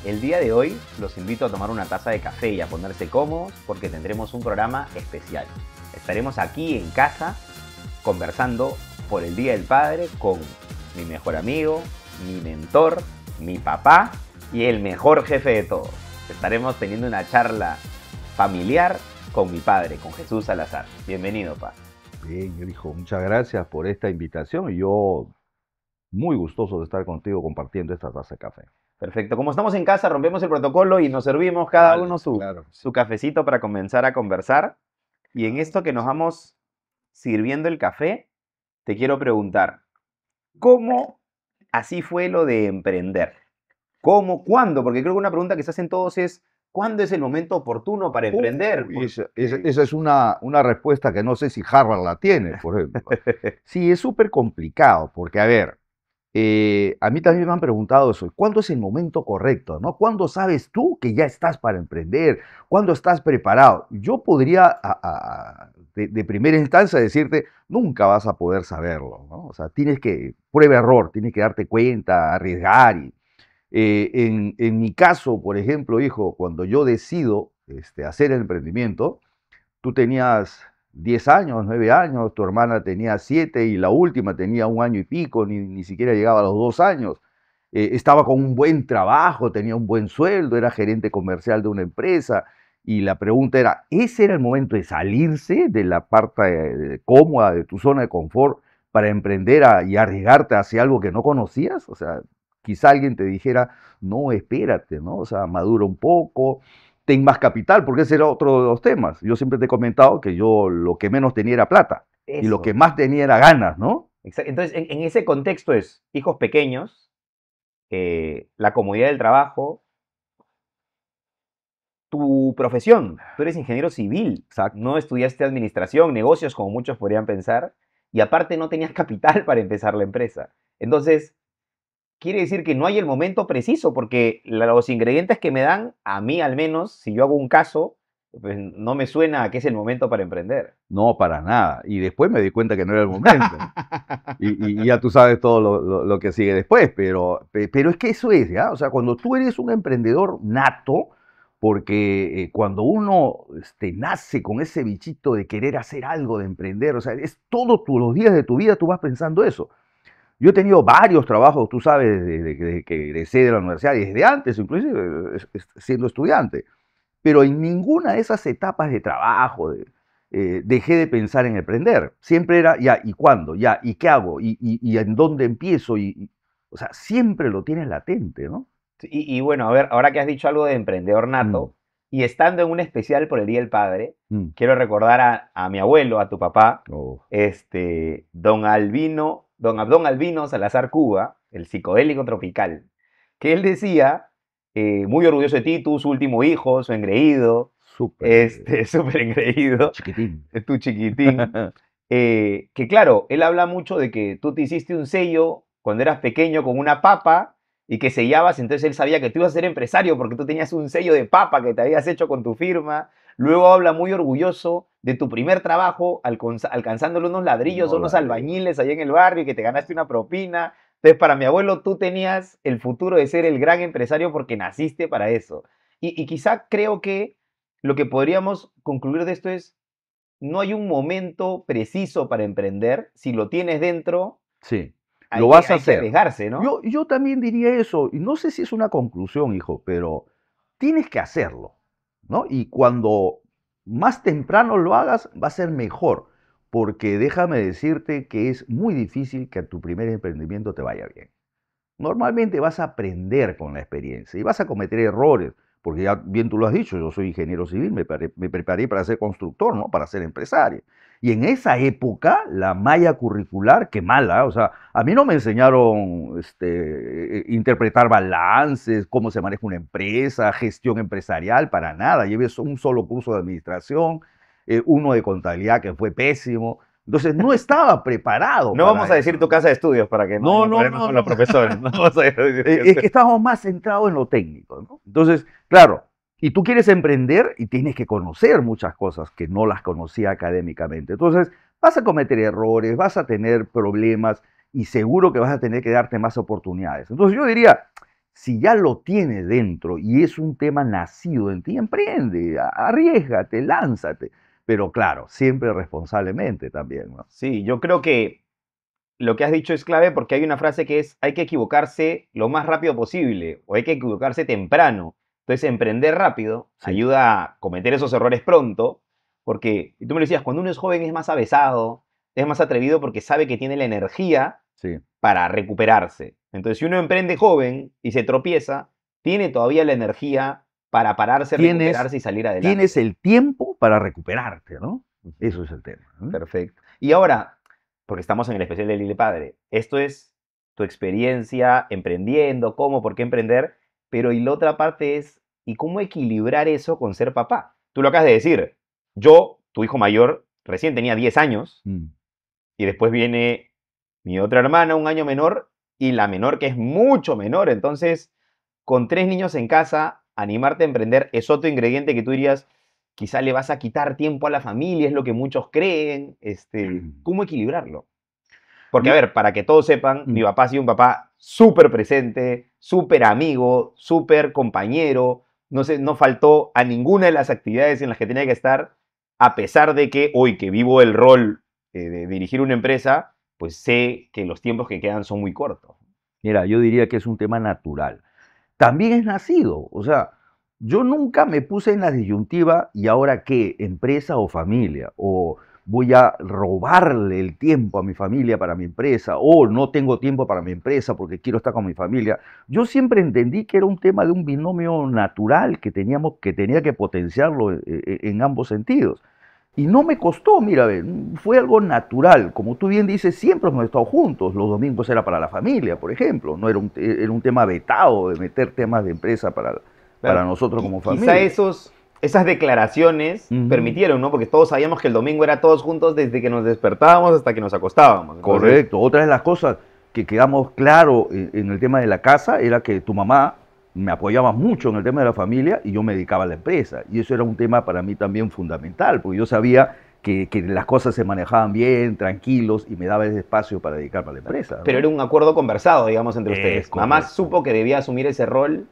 El día de hoy los invito a tomar una taza de café y a ponerse cómodos porque tendremos un programa especial. Estaremos aquí en casa conversando por el Día del Padre con mi mejor amigo, mi mentor, mi papá y el mejor jefe de todos. Estaremos teniendo una charla familiar con mi padre, con Jesús Salazar. Bienvenido, pa. Bien, hijo, muchas gracias por esta invitación y yo muy gustoso de estar contigo compartiendo esta taza de café. Perfecto. Como estamos en casa, rompemos el protocolo y nos servimos cada uno su cafecito para comenzar a conversar. Y en esto que nos vamos sirviendo el café, te quiero preguntar, ¿cómo así fue lo de emprender? ¿Cómo? ¿Cuándo? Porque creo que una pregunta que se hacen todos es, ¿cuándo es el momento oportuno para emprender? Esa es una respuesta que no sé si Harvard la tiene, por ejemplo. Sí, es súper complicado, porque a ver, a mí también me han preguntado eso, ¿cuándo es el momento correcto? ¿No? ¿Cuándo sabes tú que ya estás para emprender? ¿Cuándo estás preparado? Yo podría, de primera instancia, decirte, nunca vas a poder saberlo, ¿no? O sea, tienes que, prueba error, tienes que darte cuenta, arriesgar. En mi caso, por ejemplo, hijo, cuando yo decido hacer el emprendimiento, tú tenías 10 años, 9 años, tu hermana tenía 7 y la última tenía 1 año y pico, ni siquiera llegaba a los 2 años. Estaba con un buen trabajo, tenía un buen sueldo, era gerente comercial de una empresa y la pregunta era, ¿ese era el momento de salirse de la parte cómoda de tu zona de confort para emprender y arriesgarte hacia algo que no conocías? O sea, quizá alguien te dijera, no, espérate, ¿no? O sea, madura un poco, ten más capital, porque ese era otro de los temas. Yo siempre te he comentado que yo lo que menos tenía era plata y lo que más tenía era ganas, ¿no? Entonces, en ese contexto es hijos pequeños, la comodidad del trabajo, tu profesión. Tú eres ingeniero civil, Exacto. no estudiaste administración, negocios, como muchos podrían pensar, y aparte no tenías capital para empezar la empresa. Entonces, quiere decir que no hay el momento preciso, porque los ingredientes que me dan, a mí al menos, si yo hago un caso, pues no me suena a que es el momento para emprender. No, para nada. Y después me di cuenta que no era el momento. Y ya tú sabes todo lo que sigue después, pero es que eso es, ¿ya? O sea, cuando tú eres un emprendedor nato, porque cuando uno nace con ese bichito de querer hacer algo, de emprender, o sea, es todos los días de tu vida tú vas pensando eso. Yo he tenido varios trabajos, tú sabes, desde que egresé de la universidad, desde antes, inclusive siendo estudiante. Pero en ninguna de esas etapas de trabajo dejé de pensar en emprender. Siempre era, ya, ¿y cuándo? Ya, ¿y qué hago? ¿Y en dónde empiezo? O sea, siempre lo tienes latente, ¿no? Y bueno, a ver, ahora que has dicho algo de emprendedor nato, Mm. y estando en un especial por el Día del Padre, Mm. quiero recordar a mi abuelo, a tu papá, Oh. don Albino Salazar Cuba, el psicodélico tropical, que él decía, muy orgulloso de ti, tú su último hijo, su engreído, Súper súper engreído, chiquitín. tu chiquitín, que claro, él habla mucho de que tú te hiciste un sello cuando eras pequeño con una papa y que sellabas, entonces él sabía que tú ibas a ser empresario porque tú tenías un sello de papa que te habías hecho con tu firma. Luego habla muy orgulloso de tu primer trabajo, alcanzándole unos ladrillos a No unos la digo. albañiles allá en el barrio y que te ganaste una propina. Entonces, para mi abuelo, tú tenías el futuro de ser el gran empresario porque naciste para eso. Y quizá creo que lo que podríamos concluir de esto es, no hay un momento preciso para emprender. Si lo tienes dentro, Sí, lo vas a hay que hacer. arriesgarse, ¿no? Yo también diría eso, y no sé si es una conclusión, hijo, pero tienes que hacerlo, ¿no? Y cuando más temprano lo hagas, va a ser mejor, porque déjame decirte que es muy difícil que a tu primer emprendimiento te vaya bien. Normalmente vas a aprender con la experiencia y vas a cometer errores, porque ya bien tú lo has dicho, yo soy ingeniero civil, me preparé para ser constructor, ¿no? Para ser empresario. Y en esa época, la malla curricular, qué mala, o sea, a mí no me enseñaron interpretar balances, cómo se maneja una empresa, gestión empresarial, para nada. Llevé un solo curso de administración, uno de contabilidad que fue pésimo. Entonces no estaba preparado No vamos para a decir eso. tu casa de estudios para que no No, haya no, problemas no, con los no. profesores. No vamos a decir Es que estábamos más centrados en lo técnico, ¿no? Entonces, claro, y tú quieres emprender y tienes que conocer muchas cosas que no las conocía académicamente. Entonces, vas a cometer errores, vas a tener problemas y seguro que vas a tener que darte más oportunidades. Entonces, yo diría, si ya lo tienes dentro y es un tema nacido en ti, emprende, arriésgate, lánzate. Pero claro, siempre responsablemente también, ¿no? Sí, yo creo que lo que has dicho es clave porque hay una frase que es hay que equivocarse lo más rápido posible o hay que equivocarse temprano. Entonces, emprender rápido Sí, ayuda a cometer esos errores pronto porque, y tú me lo decías, cuando uno es joven es más avesado, es más atrevido porque sabe que tiene la energía sí. para recuperarse. Entonces, si uno emprende joven y se tropieza, tiene todavía la energía para pararse, Tienes, recuperarse y salir tienes adelante. el tiempo para recuperarte, ¿no? Ujú. Eso es el tema, ¿no? Perfecto. Y ahora, porque estamos en el especial de Lile Padre, esto es tu experiencia emprendiendo, cómo, por qué emprender, pero y la otra parte es, ¿y cómo equilibrar eso con ser papá? Tú lo acabas de decir, yo, tu hijo mayor, recién tenía 10 años, Mm. y después viene mi otra hermana, un año menor, y la menor que es mucho menor. Entonces, con 3 niños en casa, animarte a emprender es otro ingrediente que tú dirías, quizá le vas a quitar tiempo a la familia, es lo que muchos creen. ¿Cómo equilibrarlo? Porque, a Yo, ver, para que todos sepan, mi mm, papá ha sido un papá súper presente, súper amigo, súper compañero. No sé, no faltó a ninguna de las actividades en las que tenía que estar, a pesar de que hoy que vivo el rol de dirigir una empresa, pues sé que los tiempos que quedan son muy cortos. mira, yo diría que es un tema natural. También es nacido, o sea, yo nunca me puse en la disyuntiva y ahora qué, empresa o familia, o voy a robarle el tiempo a mi familia para mi empresa, o no tengo tiempo para mi empresa porque quiero estar con mi familia. Yo siempre entendí que era un tema de un binomio natural que teníamos, que tenía que potenciarlo en ambos sentidos. Y no me costó, mira, ve, fue algo natural. Como tú bien dices, siempre hemos estado juntos. Los domingos era para la familia, por ejemplo. No era un tema vetado de meter temas de empresa para Claro, nosotros como quizá familia. esas declaraciones Ujú. permitieron, ¿no? Porque todos sabíamos que el domingo era todos juntos desde que nos despertábamos hasta que nos acostábamos. Entonces, Correcto. Otra de las cosas que quedamos claro en el tema de la casa era que tu mamá me apoyaba mucho en el tema de la familia y yo me dedicaba a la empresa. Y eso era un tema para mí también fundamental, porque yo sabía que las cosas se manejaban bien, tranquilos, y me daba ese espacio para dedicarme a la empresa, pero ¿no? era un acuerdo conversado, digamos, entre Es ustedes. Mamá correcto. supo que debía asumir ese rol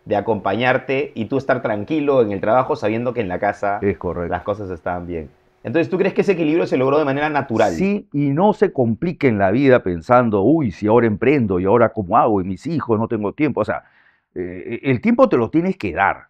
de acompañarte y tú estar tranquilo en el trabajo sabiendo que en la casa Es las correcto. cosas estaban bien. Entonces, ¿tú crees que ese equilibrio se logró de manera natural? Sí, y no se compliquen la vida pensando, uy, si ahora emprendo y ahora cómo hago y mis hijos no tengo tiempo. O sea, el tiempo te lo tienes que dar.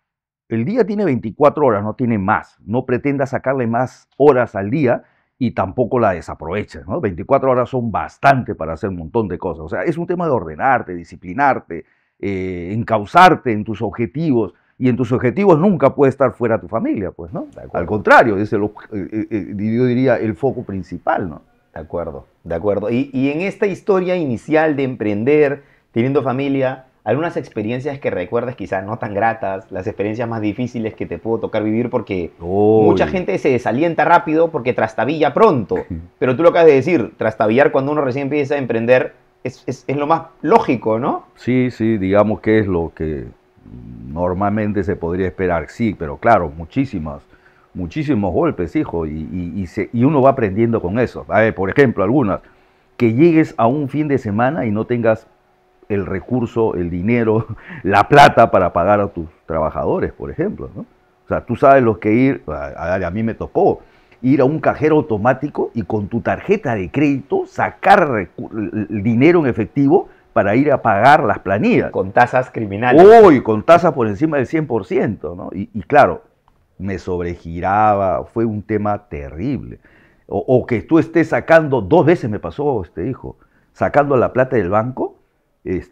El día tiene 24 horas, no tiene más. No pretendas sacarle más horas al día y tampoco la desaproveches, ¿no? 24 horas son bastante para hacer un montón de cosas. O sea, es un tema de ordenarte, disciplinarte, encauzarte en tus objetivos. Y en tus objetivos nunca puede estar fuera tu familia, pues, ¿no? De Al acuerdo, contrario, es yo diría el foco principal, ¿no? de acuerdo, de acuerdo. Y en esta historia inicial de emprender, teniendo familia, algunas experiencias que recuerdas quizás no tan gratas, las experiencias más difíciles que te pudo tocar vivir porque mucha Uy, gente se desalienta rápido porque trastabilla pronto. Pero tú lo acabas de decir, trastabillar cuando uno recién empieza a emprender es lo más lógico, ¿no? sí, sí, digamos que es lo que normalmente se podría esperar, sí, pero claro, muchísimos golpes, hijo, y uno va aprendiendo con eso. A ver, por ejemplo, algunas, que llegues a un fin de semana y no tengas el recurso, el dinero, la plata para pagar a tus trabajadores, por ejemplo, ¿no? O sea, tú sabes lo que a mí me tocó ir a un cajero automático y con tu tarjeta de crédito sacar el dinero en efectivo para ir a pagar las planillas. Con tasas criminales. Hoy, con tasas por encima del 100%, ¿no? Y claro, me sobregiraba, fue un tema terrible. O que tú estés sacando, 2 veces me pasó, hijo, sacando la plata del banco,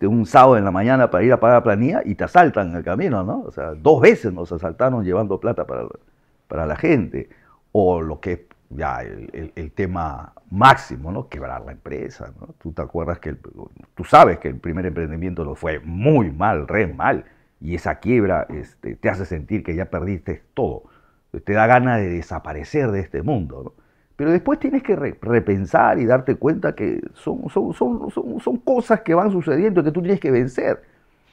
un sábado en la mañana para ir a pagar la planilla y te asaltan en el camino, ¿no? O sea, 2 veces nos asaltaron llevando plata para la gente. O lo que es ya el tema máximo, ¿no? Quebrar la empresa, ¿no? Tú te acuerdas tú sabes que el primer emprendimiento lo fue muy mal, re mal, y esa quiebra te hace sentir que ya perdiste todo, te da ganas de desaparecer de este mundo, ¿no? Pero después tienes que repensar y darte cuenta que son cosas que van sucediendo y que tú tienes que vencer.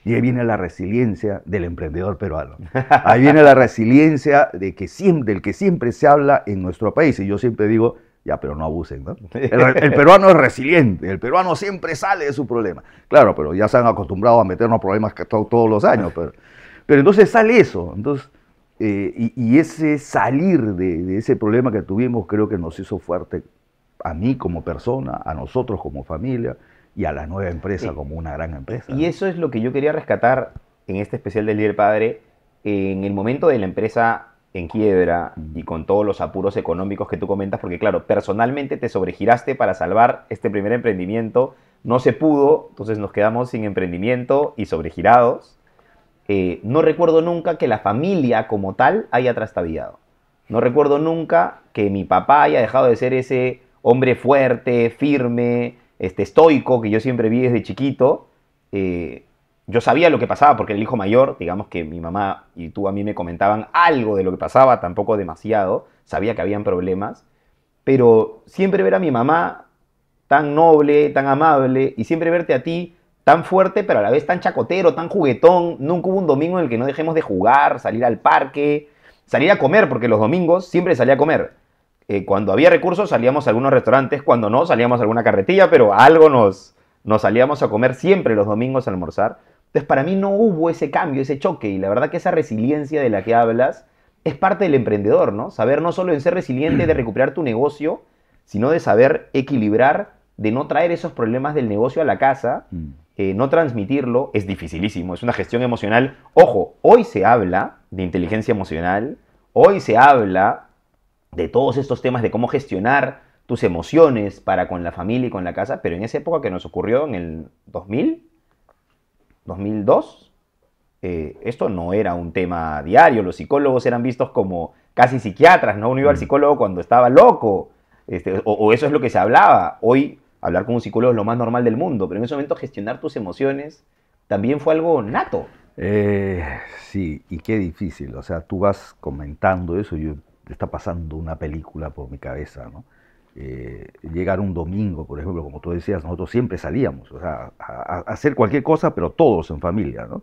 Y ahí viene la resiliencia del emprendedor peruano. Ahí viene la resiliencia del que siempre se habla en nuestro país. Y yo siempre digo, Ya, pero no abusen, ¿no? El peruano es resiliente, el peruano siempre sale de su problema. Claro, pero ya se han acostumbrado a meternos problemas todos los años. Pero entonces sale eso. Entonces, y ese salir de ese problema que tuvimos creo que nos hizo fuerte a mí como persona, a nosotros como familia y a la nueva empresa como una gran empresa. Y eso es lo que yo quería rescatar en este especial del Día del Padre. En el momento de la empresa en quiebra y con todos los apuros económicos que tú comentas, porque claro, personalmente te sobregiraste para salvar este primer emprendimiento, no se pudo, entonces nos quedamos sin emprendimiento y sobregirados. No recuerdo nunca que la familia como tal haya trastabillado. No recuerdo nunca que mi papá haya dejado de ser ese hombre fuerte, firme, estoico que yo siempre vi desde chiquito. Yo sabía lo que pasaba porque era el hijo mayor, digamos que mi mamá y tú a mí me comentaban algo de lo que pasaba, tampoco demasiado, sabía que habían problemas, pero siempre ver a mi mamá tan noble, tan amable, y siempre verte a ti tan fuerte, pero a la vez tan chacotero, tan juguetón, nunca hubo un domingo en el que no dejemos de jugar, salir al parque, salir a comer, porque los domingos siempre salía a comer. Cuando había recursos salíamos a algunos restaurantes, cuando no salíamos a alguna carretilla, pero a algo nos salíamos a comer siempre los domingos a almorzar. Entonces, para mí no hubo ese cambio, ese choque, y la verdad que esa resiliencia de la que hablas es parte del emprendedor, ¿no? Saber no solo en ser resiliente de recuperar tu negocio, sino de saber equilibrar, de no traer esos problemas del negocio a la casa, no transmitirlo, es dificilísimo, es una gestión emocional. Ojo, hoy se habla de inteligencia emocional, hoy se habla de todos estos temas de cómo gestionar tus emociones para con la familia y con la casa, pero en esa época que nos ocurrió en el 2000, 2002, esto no era un tema diario. Los psicólogos eran vistos como casi psiquiatras, ¿no? Uno iba al psicólogo cuando estaba loco, o eso es lo que se hablaba. Hoy hablar con un psicólogo es lo más normal del mundo, pero en ese momento gestionar tus emociones también fue algo nato. Sí, y qué difícil. O sea, tú vas comentando eso y está pasando una película por mi cabeza, ¿no? Llegar un domingo, por ejemplo, como tú decías, nosotros siempre salíamos, o sea, a hacer cualquier cosa, pero todos en familia, ¿no?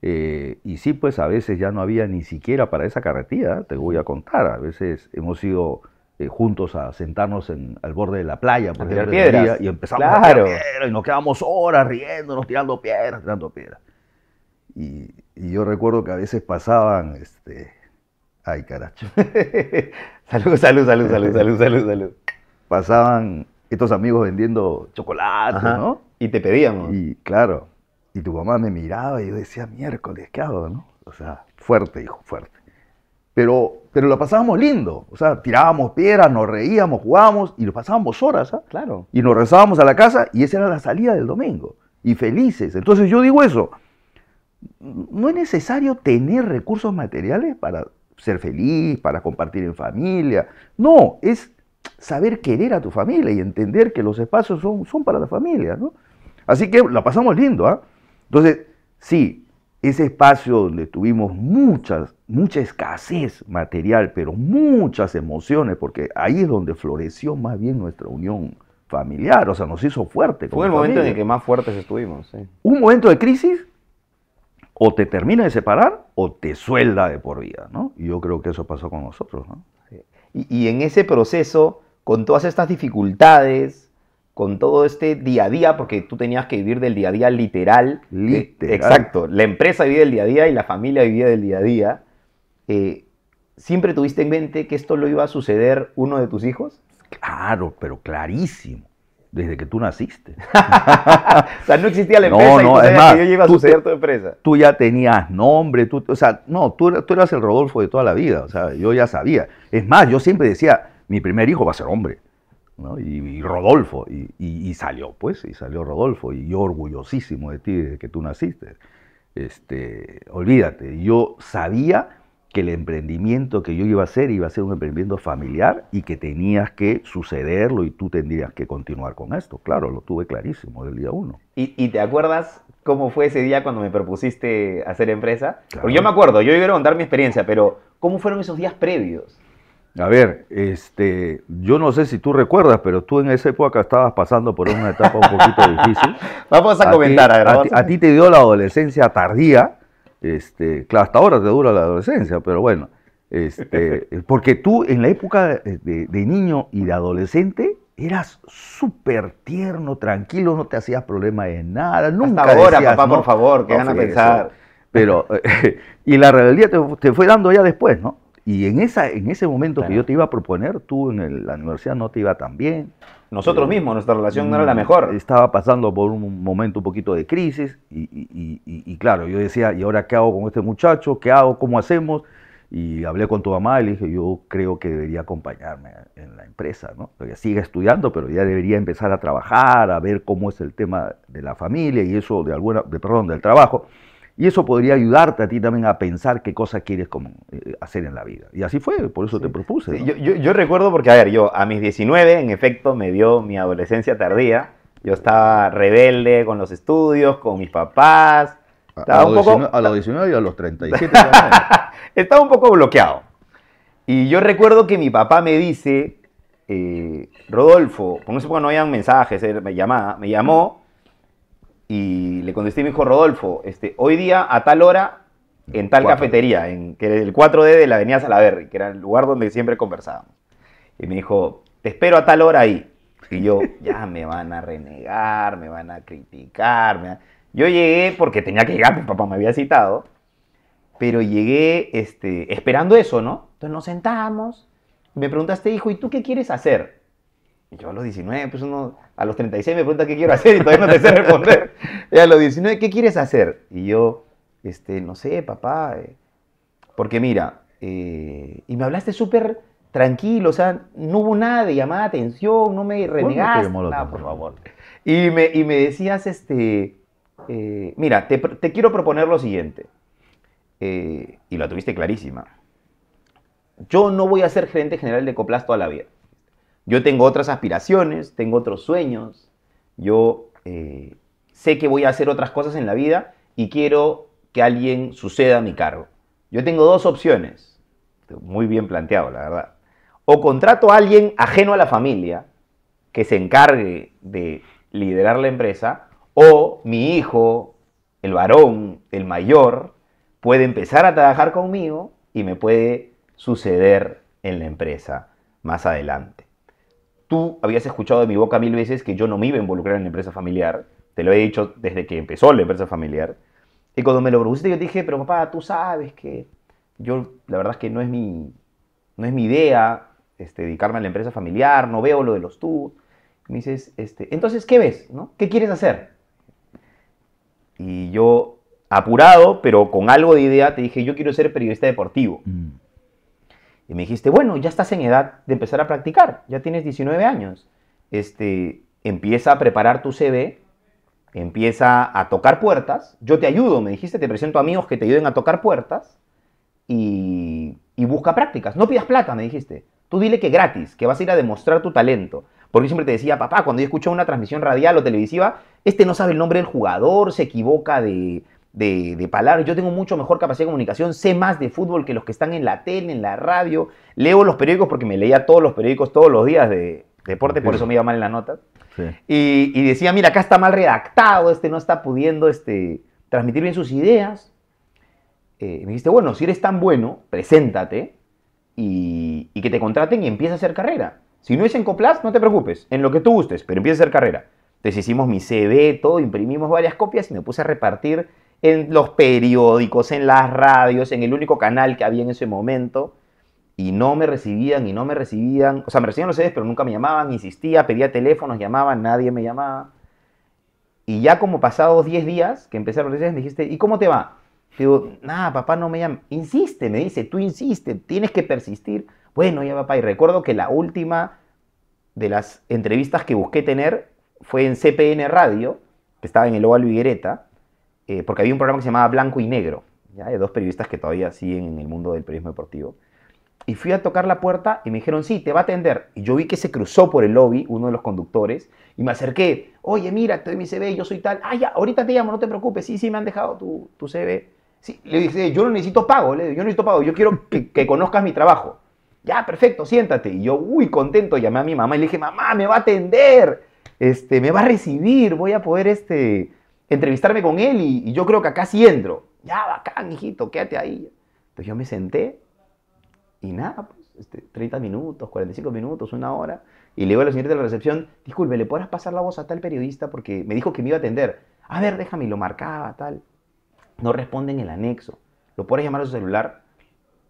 Y sí, pues a veces ya no había ni siquiera para esa carretilla, te voy a contar. A veces hemos ido juntos a sentarnos al borde de la playa, a tirar piedras, y empezamos a tirar piedras, y nos quedamos horas riéndonos, tirando piedras. Y yo recuerdo que a veces pasaban, ay, caracho. Salud. Pasaban estos amigos vendiendo chocolate, ¿no? Y te pedíamos. Y claro, y tu mamá me miraba y yo decía, miércoles, ¿qué hago, no? O sea, fuerte, hijo, fuerte. Pero lo pasábamos lindo, o sea, tirábamos piedras, nos reíamos, jugábamos y lo pasábamos horas, ¿ah? Claro. Y nos rezábamos a la casa y esa era la salida del domingo. Y felices. Entonces yo digo eso, no es necesario tener recursos materiales para ser feliz, para compartir en familia. No, es saber querer a tu familia y entender que los espacios son para la familia, ¿no? Así que la pasamos lindo, ¿ah? Entonces, sí, ese espacio donde tuvimos mucha escasez material, pero muchas emociones, porque ahí es donde floreció más bien nuestra unión familiar, o sea, nos hizo fuerte. Fue el momento en el que más fuertes estuvimos, sí. Un momento de crisis, o te termina de separar, o te suelda de por vida, ¿no? Y yo creo que eso pasó con nosotros, ¿no? Sí. Y en ese proceso, con todas estas dificultades, con todo este día a día, porque tú tenías que vivir del día a día literal. Exacto, la empresa vivía del día a día y la familia vivía del día a día. ¿Siempre tuviste en mente que esto lo iba a suceder uno de tus hijos? Claro, pero clarísimo. Desde que tú naciste. O sea, no existía la empresa y tú sabías que yo iba a suceder tu empresa. Tú ya tenías nombre, o sea, no, tú eras el Rodolfo de toda la vida, o sea, yo ya sabía. Es más, yo siempre decía, mi primer hijo va a ser hombre, ¿no? Y Rodolfo, y salió, pues, y salió Rodolfo, y yo orgullosísimo de ti desde que tú naciste. Olvídate, yo sabía que el emprendimiento que yo iba a ser un emprendimiento familiar y que tenías que sucederlo y tú tendrías que continuar con esto. Claro, lo tuve clarísimo del día uno. ¿Y te acuerdas cómo fue ese día cuando me propusiste hacer empresa? Claro. Porque yo me acuerdo, yo iba a contar mi experiencia, pero ¿cómo fueron esos días previos? A ver, yo no sé si tú recuerdas, pero tú en esa época estabas pasando por una etapa un poquito difícil. Vamos a comentar, a ti te dio la adolescencia tardía. Claro, hasta ahora te dura la adolescencia, pero bueno, Porque tú en la época de niño y de adolescente eras súper tierno, tranquilo, no te hacías problema de nada, nunca Hasta ahora, decías, papá, ¿no? por favor, que No van a fue pensar. eso. Pero, y la rebeldía te fue dando ya después, ¿no? Y en ese momento que Claro. yo te iba a proponer, tú en la universidad no te iba tan bien. Nosotros mismos, nuestra relación no era la mejor. Estaba pasando por un momento un poquito de crisis y claro, yo decía, ¿y ahora qué hago con este muchacho? ¿Qué hago? ¿Cómo hacemos? Y hablé con tu mamá y le dije, yo creo que debería acompañarme en la empresa, ¿no? Porque sigue estudiando, pero ya debería empezar a trabajar, a ver cómo es el tema de la familia y eso del trabajo. Y eso podría ayudarte a ti también a pensar qué cosa quieres hacer en la vida. Y así fue, por eso te propuse, Sí, ¿no? yo recuerdo porque, a ver, yo a mis 19, en efecto, me dio mi adolescencia tardía. Yo estaba rebelde con los estudios, con mis papás. Estaba un poco, A los 19 y a los 37 también. estaba un poco bloqueado. Y yo recuerdo que mi papá me dice, Rodolfo, por esa época no habían mensajes, él me llamó y le contesté y me dijo, Rodolfo, hoy día a tal hora en tal 4D. cafetería, que era el 4D de la avenida Salaberry, que era el lugar donde siempre conversábamos. Y me dijo, te espero a tal hora ahí. Y yo, ya me van a renegar, me van a criticar. Yo llegué porque tenía que llegar, mi papá me había citado, pero llegué esperando eso, ¿no? Entonces nos sentamos, y me preguntaste, hijo, ¿y tú qué quieres hacer? Y yo a los 19, pues a los 36 me pregunta qué quiero hacer y todavía no te sé responder. Y a los 19, ¿qué quieres hacer? Y yo, no sé, papá, porque mira, y me hablaste súper tranquilo, o sea, no hubo nada de llamada de atención, no me renegaste, nada, por favor. Y me decías, mira, te quiero proponer lo siguiente, y la tuviste clarísima. Yo no voy a ser gerente general de Coplas toda la vida. Yo tengo otras aspiraciones, tengo otros sueños, yo sé que voy a hacer otras cosas en la vida y quiero que alguien suceda a mi cargo. Yo tengo dos opciones, muy bien planteado, la verdad. O contrato a alguien ajeno a la familia que se encargue de liderar la empresa, o mi hijo, el varón, el mayor, puede empezar a trabajar conmigo y me puede suceder en la empresa más adelante. Tú habías escuchado de mi boca 1000 veces que yo no me iba a involucrar en la empresa familiar. Te lo he dicho desde que empezó la empresa familiar. Y cuando me lo propusiste yo te dije, pero papá, tú sabes que yo, la verdad es que no es mi idea dedicarme a la empresa familiar, no veo lo de los tours. Me dices, entonces, ¿qué ves? ¿No? ¿Qué quieres hacer? Y yo, apurado, pero con algo de idea, te dije, yo quiero ser periodista deportivo. Y me dijiste, bueno, ya estás en edad de empezar a practicar, ya tienes 19 años. Empieza a preparar tu CV, empieza a tocar puertas, yo te ayudo, me dijiste, te presento amigos que te ayuden a tocar puertas y busca prácticas. No pidas plata, me dijiste. Tú dile que gratis, que vas a ir a demostrar tu talento. Porque yo siempre te decía, papá, cuando yo escucho una transmisión radial o televisiva, no sabe el nombre del jugador, se equivoca de palabras. Yo tengo mucho mejor capacidad de comunicación, sé más de fútbol que los que están en la tele, en la radio. Leo los periódicos porque me leía todos los periódicos todos los días de deporte, por eso me iba mal en las notas. Sí. Y decía, mira, acá está mal redactado, no está pudiendo transmitir bien sus ideas. Me dijiste, bueno, si eres tan bueno, preséntate y que te contraten y empieza a hacer carrera. Si no es en Coplas, no te preocupes, en lo que tú gustes, pero empieza a hacer carrera. Entonces hicimos mi CV, todo, imprimimos varias copias y me puse a repartir en los periódicos, en las radios, en el único canal que había en ese momento. Y no me recibían, y no me recibían. O sea, me recibían los CVs, pero nunca me llamaban, insistía, pedía teléfonos, llamaba, nadie me llamaba. Y ya como pasados 10 días que empecé a los CVs, me dijiste, ¿y cómo te va? Digo, nada, papá, no me llama. Insiste, me dice, tú insiste, tienes que persistir. Bueno, ya papá, y recuerdo que la última de las entrevistas que busqué tener fue en CPN Radio, que estaba en el Oval Higuereta, porque había un programa que se llamaba Blanco y Negro, ¿ya? De dos periodistas que todavía siguen en el mundo del periodismo deportivo. Y fui a tocar la puerta y me dijeron, sí, te va a atender. Y yo vi que se cruzó por el lobby uno de los conductores y me acerqué. Oye, mira, te doy mi CV, yo soy tal. Ah, ya, ahorita te llamo, no te preocupes. Sí, me han dejado tu CV. Sí, le dije, yo no necesito pago, yo no necesito pago, yo quiero que conozcas mi trabajo. Ya, perfecto, siéntate. Y yo, contento, llamé a mi mamá y le dije, mamá, me va a atender, me va a recibir, voy a poder entrevistarme con él y yo creo que acá sí entro. Ya, bacán, hijito, quédate ahí. Entonces yo me senté Y nada, pues, 30 minutos, 45 minutos, una hora. Y le digo a la señorita de la recepción, disculpe, ¿le podrás pasar la voz a tal periodista? Porque me dijo que me iba a atender. A ver, déjame, y lo marcaba, tal. No responde en el anexo. ¿Lo puedes llamar a su celular?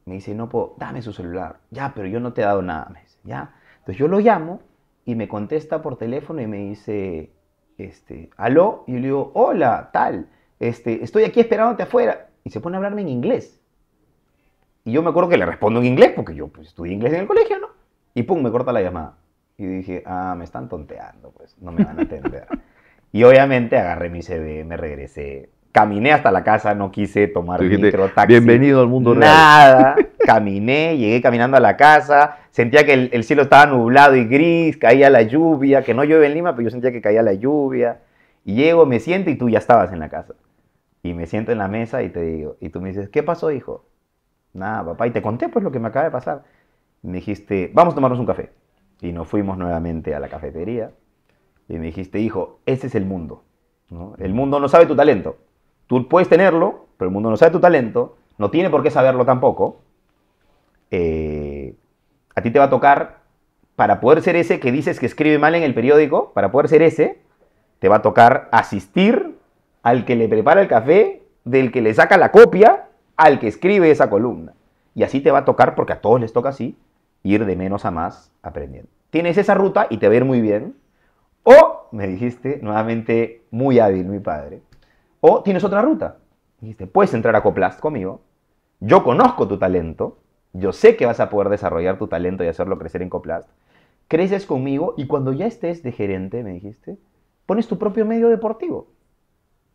Me dice, no puedo, dame su celular. Ya, pero yo no te he dado nada. Me dice, ya. Entonces yo lo llamo y me contesta por teléfono y me dice, aló. Y yo le digo, hola, tal. Estoy aquí esperándote afuera. Y se pone a hablarme en inglés. Y yo me acuerdo que le respondo en inglés, porque yo pues, estudié inglés en el colegio, ¿no? Y pum, me corta la llamada. Y dije, me están tonteando, pues, no me van a atender. Y obviamente agarré mi CV, me regresé. Caminé hasta la casa, no quise tomar micro, taxi. Bienvenido al mundo real. Nada. Caminé, llegué caminando a la casa. Sentía que el cielo estaba nublado y gris, caía la lluvia, que no llueve en Lima, pero yo sentía que caía la lluvia. Y llego, me siento y tú ya estabas en la casa. Y me siento en la mesa y te digo, y tú me dices, ¿qué pasó, hijo? Nada, papá. Y te conté pues lo que me acaba de pasar. Y me dijiste, vamos a tomarnos un café. Y nos fuimos nuevamente a la cafetería. Y me dijiste, hijo, ese es el mundo, ¿no? El mundo no sabe tu talento. Tú puedes tenerlo, pero el mundo no sabe tu talento. No tiene por qué saberlo tampoco. A ti te va a tocar, para poder ser ese que dices que escribe mal en el periódico, para poder ser ese, te va a tocar asistir al que le prepara el café, del que le saca la copia, al que escribe esa columna. Y así te va a tocar, porque a todos les toca así, ir de menos a más aprendiendo. Tienes esa ruta y te va a ir muy bien. O, me dijiste, nuevamente, muy hábil, mi padre. O tienes otra ruta. Me dijiste, puedes entrar a Coplast conmigo. Yo conozco tu talento. Yo sé que vas a poder desarrollar tu talento y hacerlo crecer en Coplast. Creces conmigo y cuando ya estés de gerente, me dijiste, pones tu propio medio deportivo.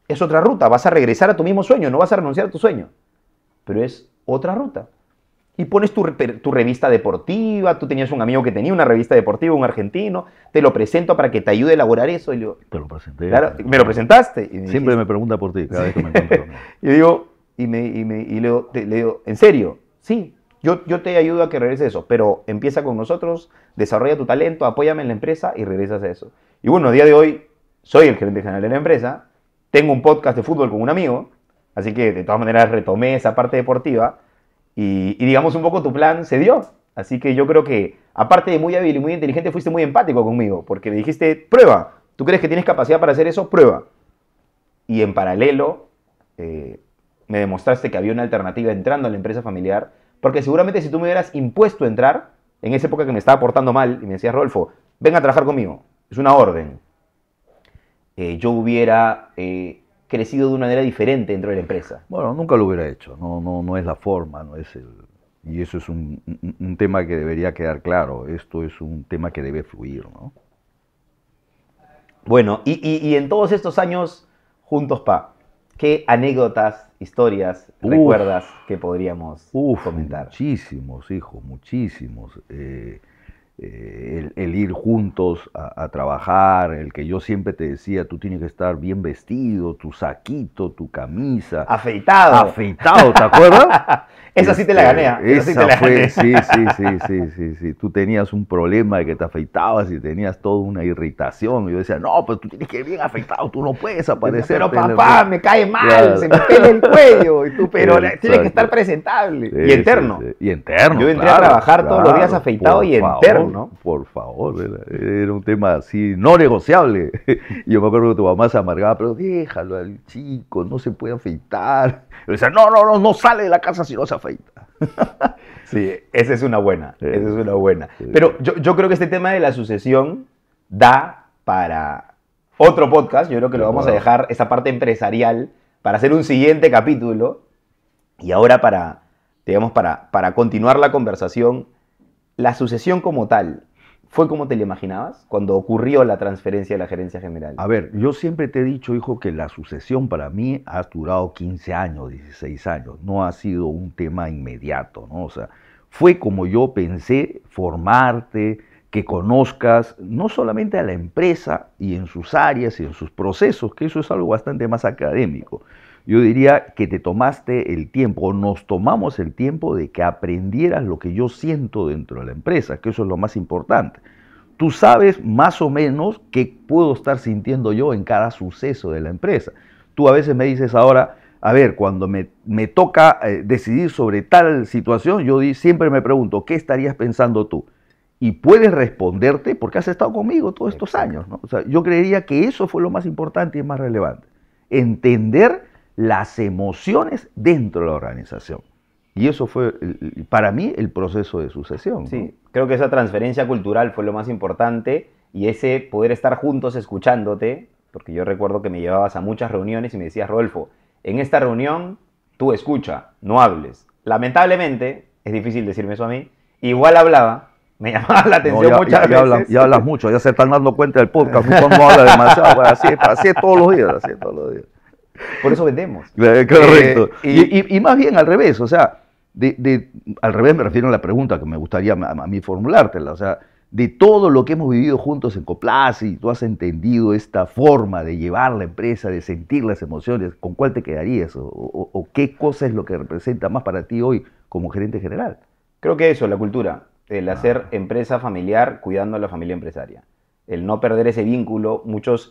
Es otra ruta. Vas a regresar a tu mismo sueño. No vas a renunciar a tu sueño. Pero es otra ruta. Y pones tu revista deportiva. Tú tenías un amigo que tenía una revista deportiva, un argentino. Te lo presento para que te ayude a elaborar eso. Y le digo, te lo presenté. Claro, me lo presentaste. Y me Siempre dijiste, me pregunta por ti, cada vez que me encuentro. y digo, le digo, ¿en serio? Sí, yo te ayudo a que regrese eso. Pero empieza con nosotros, desarrolla tu talento, apóyame en la empresa y regresas a eso. Y bueno, a día de hoy soy el gerente general de la empresa. Tengo un podcast de fútbol con un amigo. Así que de todas maneras retomé esa parte deportiva. Y digamos un poco tu plan se dio. Así que yo creo que, aparte de muy hábil y muy inteligente, fuiste muy empático conmigo. Porque me dijiste, prueba. ¿Tú crees que tienes capacidad para hacer eso? Prueba. Y en paralelo, me demostraste que había una alternativa entrando a la empresa familiar. Porque seguramente si tú me hubieras impuesto a entrar, en esa época que me estaba portando mal, y me decías, Rodolfo, ven a trabajar conmigo. Es una orden. Yo hubiera crecido de una manera diferente dentro de la empresa. Bueno, nunca lo hubiera hecho, no es la forma, no es el... Y eso es un tema que debería quedar claro, esto es un tema que debe fluir, ¿no? Bueno, y en todos estos años juntos, ¿qué anécdotas, historias recuerdas que podríamos comentar? Muchísimos, hijo, muchísimos. El ir juntos a trabajar, el que yo siempre te decía, tú tienes que estar bien vestido, tu saquito, tu camisa. Afeitado. Afeitado, ¿te acuerdas? Esa sí te la gané. Esa sí te la gané. Sí. Tú tenías un problema de que te afeitabas y tenías toda una irritación. Y yo decía, no, pero tú tienes que ir bien afeitado, tú no puedes aparecer. Pero papá, me cae mal, claro. Se me pega el cuello. Y tú, pero tienes que estar presentable. Y interno. Y interno. Yo entré a trabajar todos los días afeitado y interno. ¿no? Por favor, era un tema así, no negociable. Y yo me acuerdo que tu mamá se amargaba, pero déjalo al chico, no se puede afeitar. Y yo decía, no sale de la casa si no se afeita. Sí, esa es una buena, Sí. esa es una buena. Sí. Pero yo creo que este tema de la sucesión da para otro podcast. Yo creo que lo vamos a dejar, esa parte empresarial, para hacer un siguiente capítulo. Y ahora para continuar la conversación, la sucesión como tal, ¿fue como te la imaginabas cuando ocurrió la transferencia de la gerencia general? A ver, yo siempre te he dicho, hijo, que la sucesión para mí ha durado 15 años, 16 años. No ha sido un tema inmediato, ¿no? O sea, fue como yo pensé, formarte, que conozcas no solamente a la empresa y en sus áreas y en sus procesos, que eso es algo bastante más académico. Yo diría que te tomaste el tiempo, o nos tomamos el tiempo de que aprendieras lo que yo siento dentro de la empresa, que eso es lo más importante. Tú sabes más o menos qué puedo estar sintiendo yo en cada suceso de la empresa. Tú a veces me dices ahora, a ver, cuando me toca decidir sobre tal situación, yo siempre me pregunto, ¿qué estarías pensando tú? Y puedes responderte porque has estado conmigo todos estos años, ¿no? O sea, yo creería que eso fue lo más importante y más relevante. Entender las emociones dentro de la organización. Y eso fue, para mí, el proceso de sucesión. Sí, ¿no? Creo que esa transferencia cultural fue lo más importante y ese poder estar juntos escuchándote, porque yo recuerdo que me llevabas a muchas reuniones y me decías, Rodolfo, en esta reunión tú escucha, no hables. Lamentablemente, es difícil decirme eso a mí, igual hablaba, me llamaba la atención muchas veces. Ya hablas mucho, ya se están dando cuenta del podcast, no habla demasiado, pues así es todos los días, así es todos los días. Por eso vendemos. Correcto. Y más bien al revés, o sea, al revés me refiero a la pregunta que me gustaría a mí formulártela, o sea, de todo lo que hemos vivido juntos en Coplasi, y tú has entendido esta forma de llevar la empresa, de sentir las emociones, ¿con cuál te quedarías? ¿O qué cosa es lo que representa más para ti hoy como gerente general? Creo que eso, la cultura, el hacer empresa familiar cuidando a la familia empresaria. El no perder ese vínculo,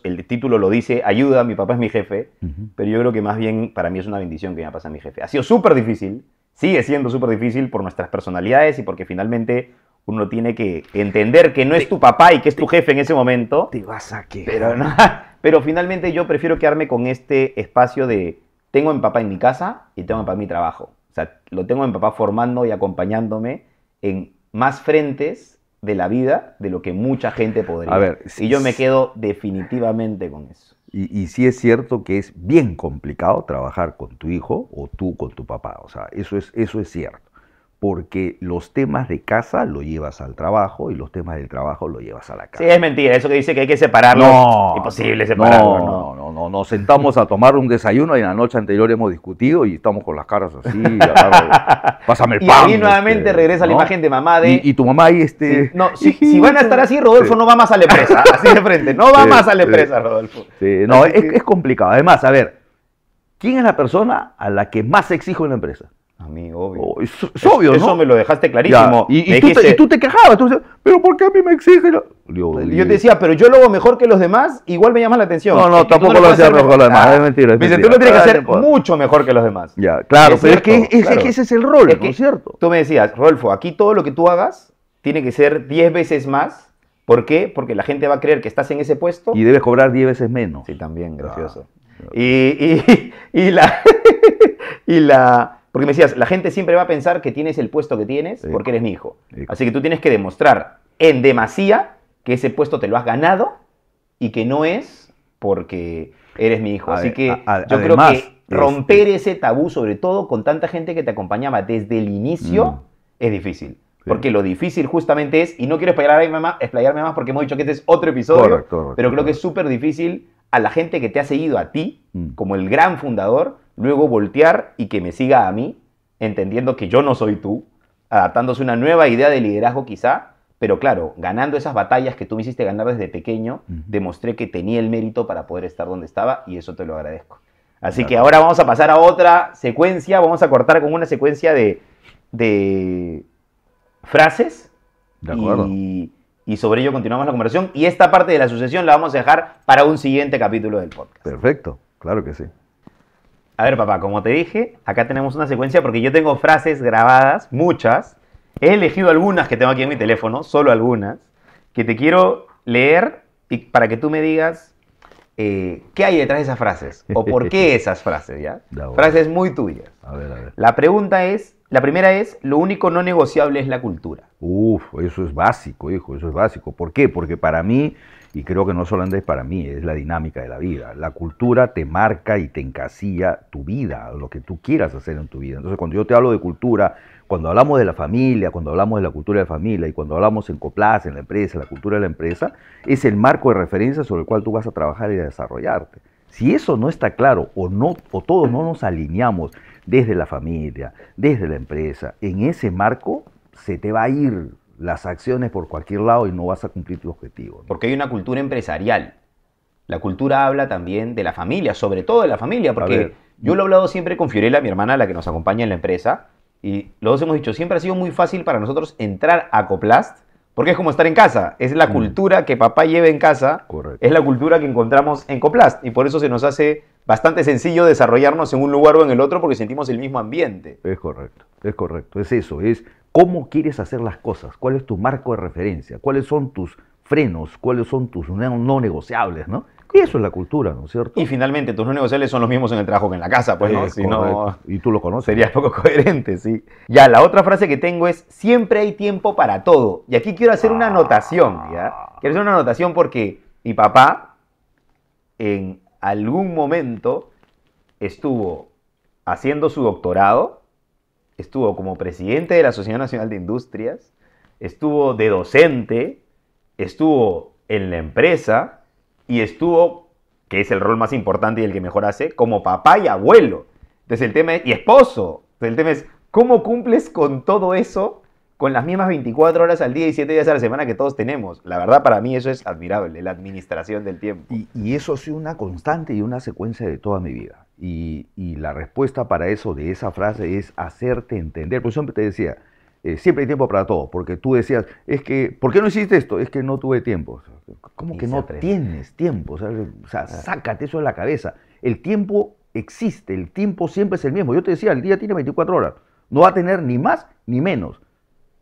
el título lo dice, ayuda, mi papá es mi jefe, pero yo creo que más bien para mí es una bendición que me pasa a mi jefe. Ha sido súper difícil, sigue siendo súper difícil por nuestras personalidades y porque finalmente uno tiene que entender que no es tu papá y que es tu jefe en ese momento. Te vas a quejar. Pero finalmente yo prefiero quedarme con este espacio de tengo a mi papá en mi casa y tengo a mi papá en mi trabajo. O sea, lo tengo a mi papá formando y acompañándome en más frentes de la vida de lo que mucha gente podría. A ver, y yo me quedo definitivamente con eso. Y sí es cierto que es bien complicado trabajar con tu hijo o tú con tu papá. O sea, eso es cierto. Porque los temas de casa lo llevas al trabajo y los temas del trabajo lo llevas a la casa. Sí, es mentira. Eso que dice que hay que separarlo. No, imposible separarlo. No. Nos sentamos a tomar un desayuno y en la noche anterior hemos discutido y estamos con las caras así. Pásame el pan. Y ahí nuevamente regresa la imagen de mamá de... Y tu mamá ahí Sí, no, si van a estar así, Rodolfo no va más a la empresa. Así de frente. No va más a la empresa, Rodolfo. Sí, no, es complicado. Además, a ver, ¿quién es la persona a la que más exijo en la empresa? A mí, obvio. Oh, es obvio, ¿no? Eso me lo dejaste clarísimo. Y tú te quejabas, tú decías, pero ¿por qué a mí me exigen? Yo te decía, pero yo lo hago mejor que los demás, igual me llama la atención. No, tampoco lo hacía mejor que los demás, es mentira. Dice, tú lo tienes que hacer mucho mejor que los demás. Ya, claro, pero es que ese es el rol, ¿no es cierto? Tú me decías, Rodolfo, aquí todo lo que tú hagas tiene que ser 10 veces más. ¿Por qué? Porque la gente va a creer que estás en ese puesto. Y debes cobrar 10 veces menos. Sí, también, gracioso. Claro. Y la... Porque me decías, la gente siempre va a pensar que tienes el puesto que tienes porque eres mi hijo. Así que tú tienes que demostrar en demasía que ese puesto te lo has ganado y que no es porque eres mi hijo. Así que yo creo que romper ese tabú, sobre todo con tanta gente que te acompañaba desde el inicio, es difícil. Porque lo difícil justamente es, y no quiero explayarme más porque hemos dicho que este es otro episodio, pero creo que es súper difícil a la gente que te ha seguido a ti, como el gran fundador, luego voltear y que me siga a mí, entendiendo que yo no soy tú, adaptándose a una nueva idea de liderazgo quizá, pero claro, ganando esas batallas que tú me hiciste ganar desde pequeño, demostré que tenía el mérito para poder estar donde estaba y eso te lo agradezco. Así que ahora vamos a pasar a otra secuencia, vamos a cortar con una secuencia de frases. De acuerdo. Y sobre ello continuamos la conversación y esta parte de la sucesión la vamos a dejar para un siguiente capítulo del podcast. Perfecto, claro que sí. A ver, papá, como te dije, acá tenemos una secuencia porque yo tengo frases grabadas, muchas. He elegido algunas que tengo aquí en mi teléfono, solo algunas, que te quiero leer y para que tú me digas qué hay detrás de esas frases o por qué esas frases, ¿ya? Frases muy tuyas. A ver. La primera es, lo único no negociable es la cultura. Eso es básico, hijo, eso es básico. ¿Por qué? Porque para mí, y creo que no solamente es para mí, es la dinámica de la vida. La cultura te marca y te encasilla tu vida, lo que tú quieras hacer en tu vida. Entonces, cuando yo te hablo de cultura, cuando hablamos de la familia, cuando hablamos de la cultura de la familia y cuando hablamos en Coplasi, en la empresa, la cultura de la empresa, es el marco de referencia sobre el cual tú vas a trabajar y a desarrollarte. Si eso no está claro o todos no nos alineamos desde la familia, desde la empresa, en ese marco se te va a ir las acciones por cualquier lado y no vas a cumplir tu objetivo, ¿no? Porque hay una cultura empresarial. La cultura habla también de la familia, sobre todo de la familia, porque yo lo he hablado siempre con Fiorella, mi hermana, la que nos acompaña en la empresa, y los dos hemos dicho, siempre ha sido muy fácil para nosotros entrar a Coplast, Porque es como estar en casa. Es la cultura que papá lleva en casa. Correcto. Es la cultura que encontramos en Coplast. Y por eso se nos hace bastante sencillo desarrollarnos en un lugar o en el otro porque sentimos el mismo ambiente. Es correcto. Es eso, es cómo quieres hacer las cosas, cuál es tu marco de referencia, cuáles son tus frenos, cuáles son tus no negociables, ¿no? Y eso es la cultura, ¿no es cierto? Y finalmente, tus no negociables son los mismos en el trabajo que en la casa, pues, ¿no? Si no, y tú lo conoces. sería poco coherente, sí. Ya, la otra frase que tengo es, siempre hay tiempo para todo. Y aquí quiero hacer una anotación, ¿ya? Quiero hacer una anotación porque mi papá, en algún momento, estuvo haciendo su doctorado, estuvo como presidente de la Sociedad Nacional de Industrias, estuvo de docente, estuvo en la empresa y estuvo, que es el rol más importante y el que mejor hace, como papá y abuelo. Entonces el tema es, y esposo. Entonces el tema es, ¿cómo cumples con todo eso con las mismas 24 horas al día y 7 días a la semana que todos tenemos? La verdad, para mí eso es admirable, la administración del tiempo. Y eso ha sido una constante y una secuencia de toda mi vida. Y la respuesta para eso, de esa frase, es hacerte entender. Por siempre te decía, siempre hay tiempo para todo, porque tú decías, es que, ¿por qué no hiciste esto? Es que no tuve tiempo. ¿Cómo que no tienes tiempo? O sea, sácate eso de la cabeza. El tiempo existe, el tiempo siempre es el mismo. Yo te decía, el día tiene 24 horas, no va a tener ni más ni menos.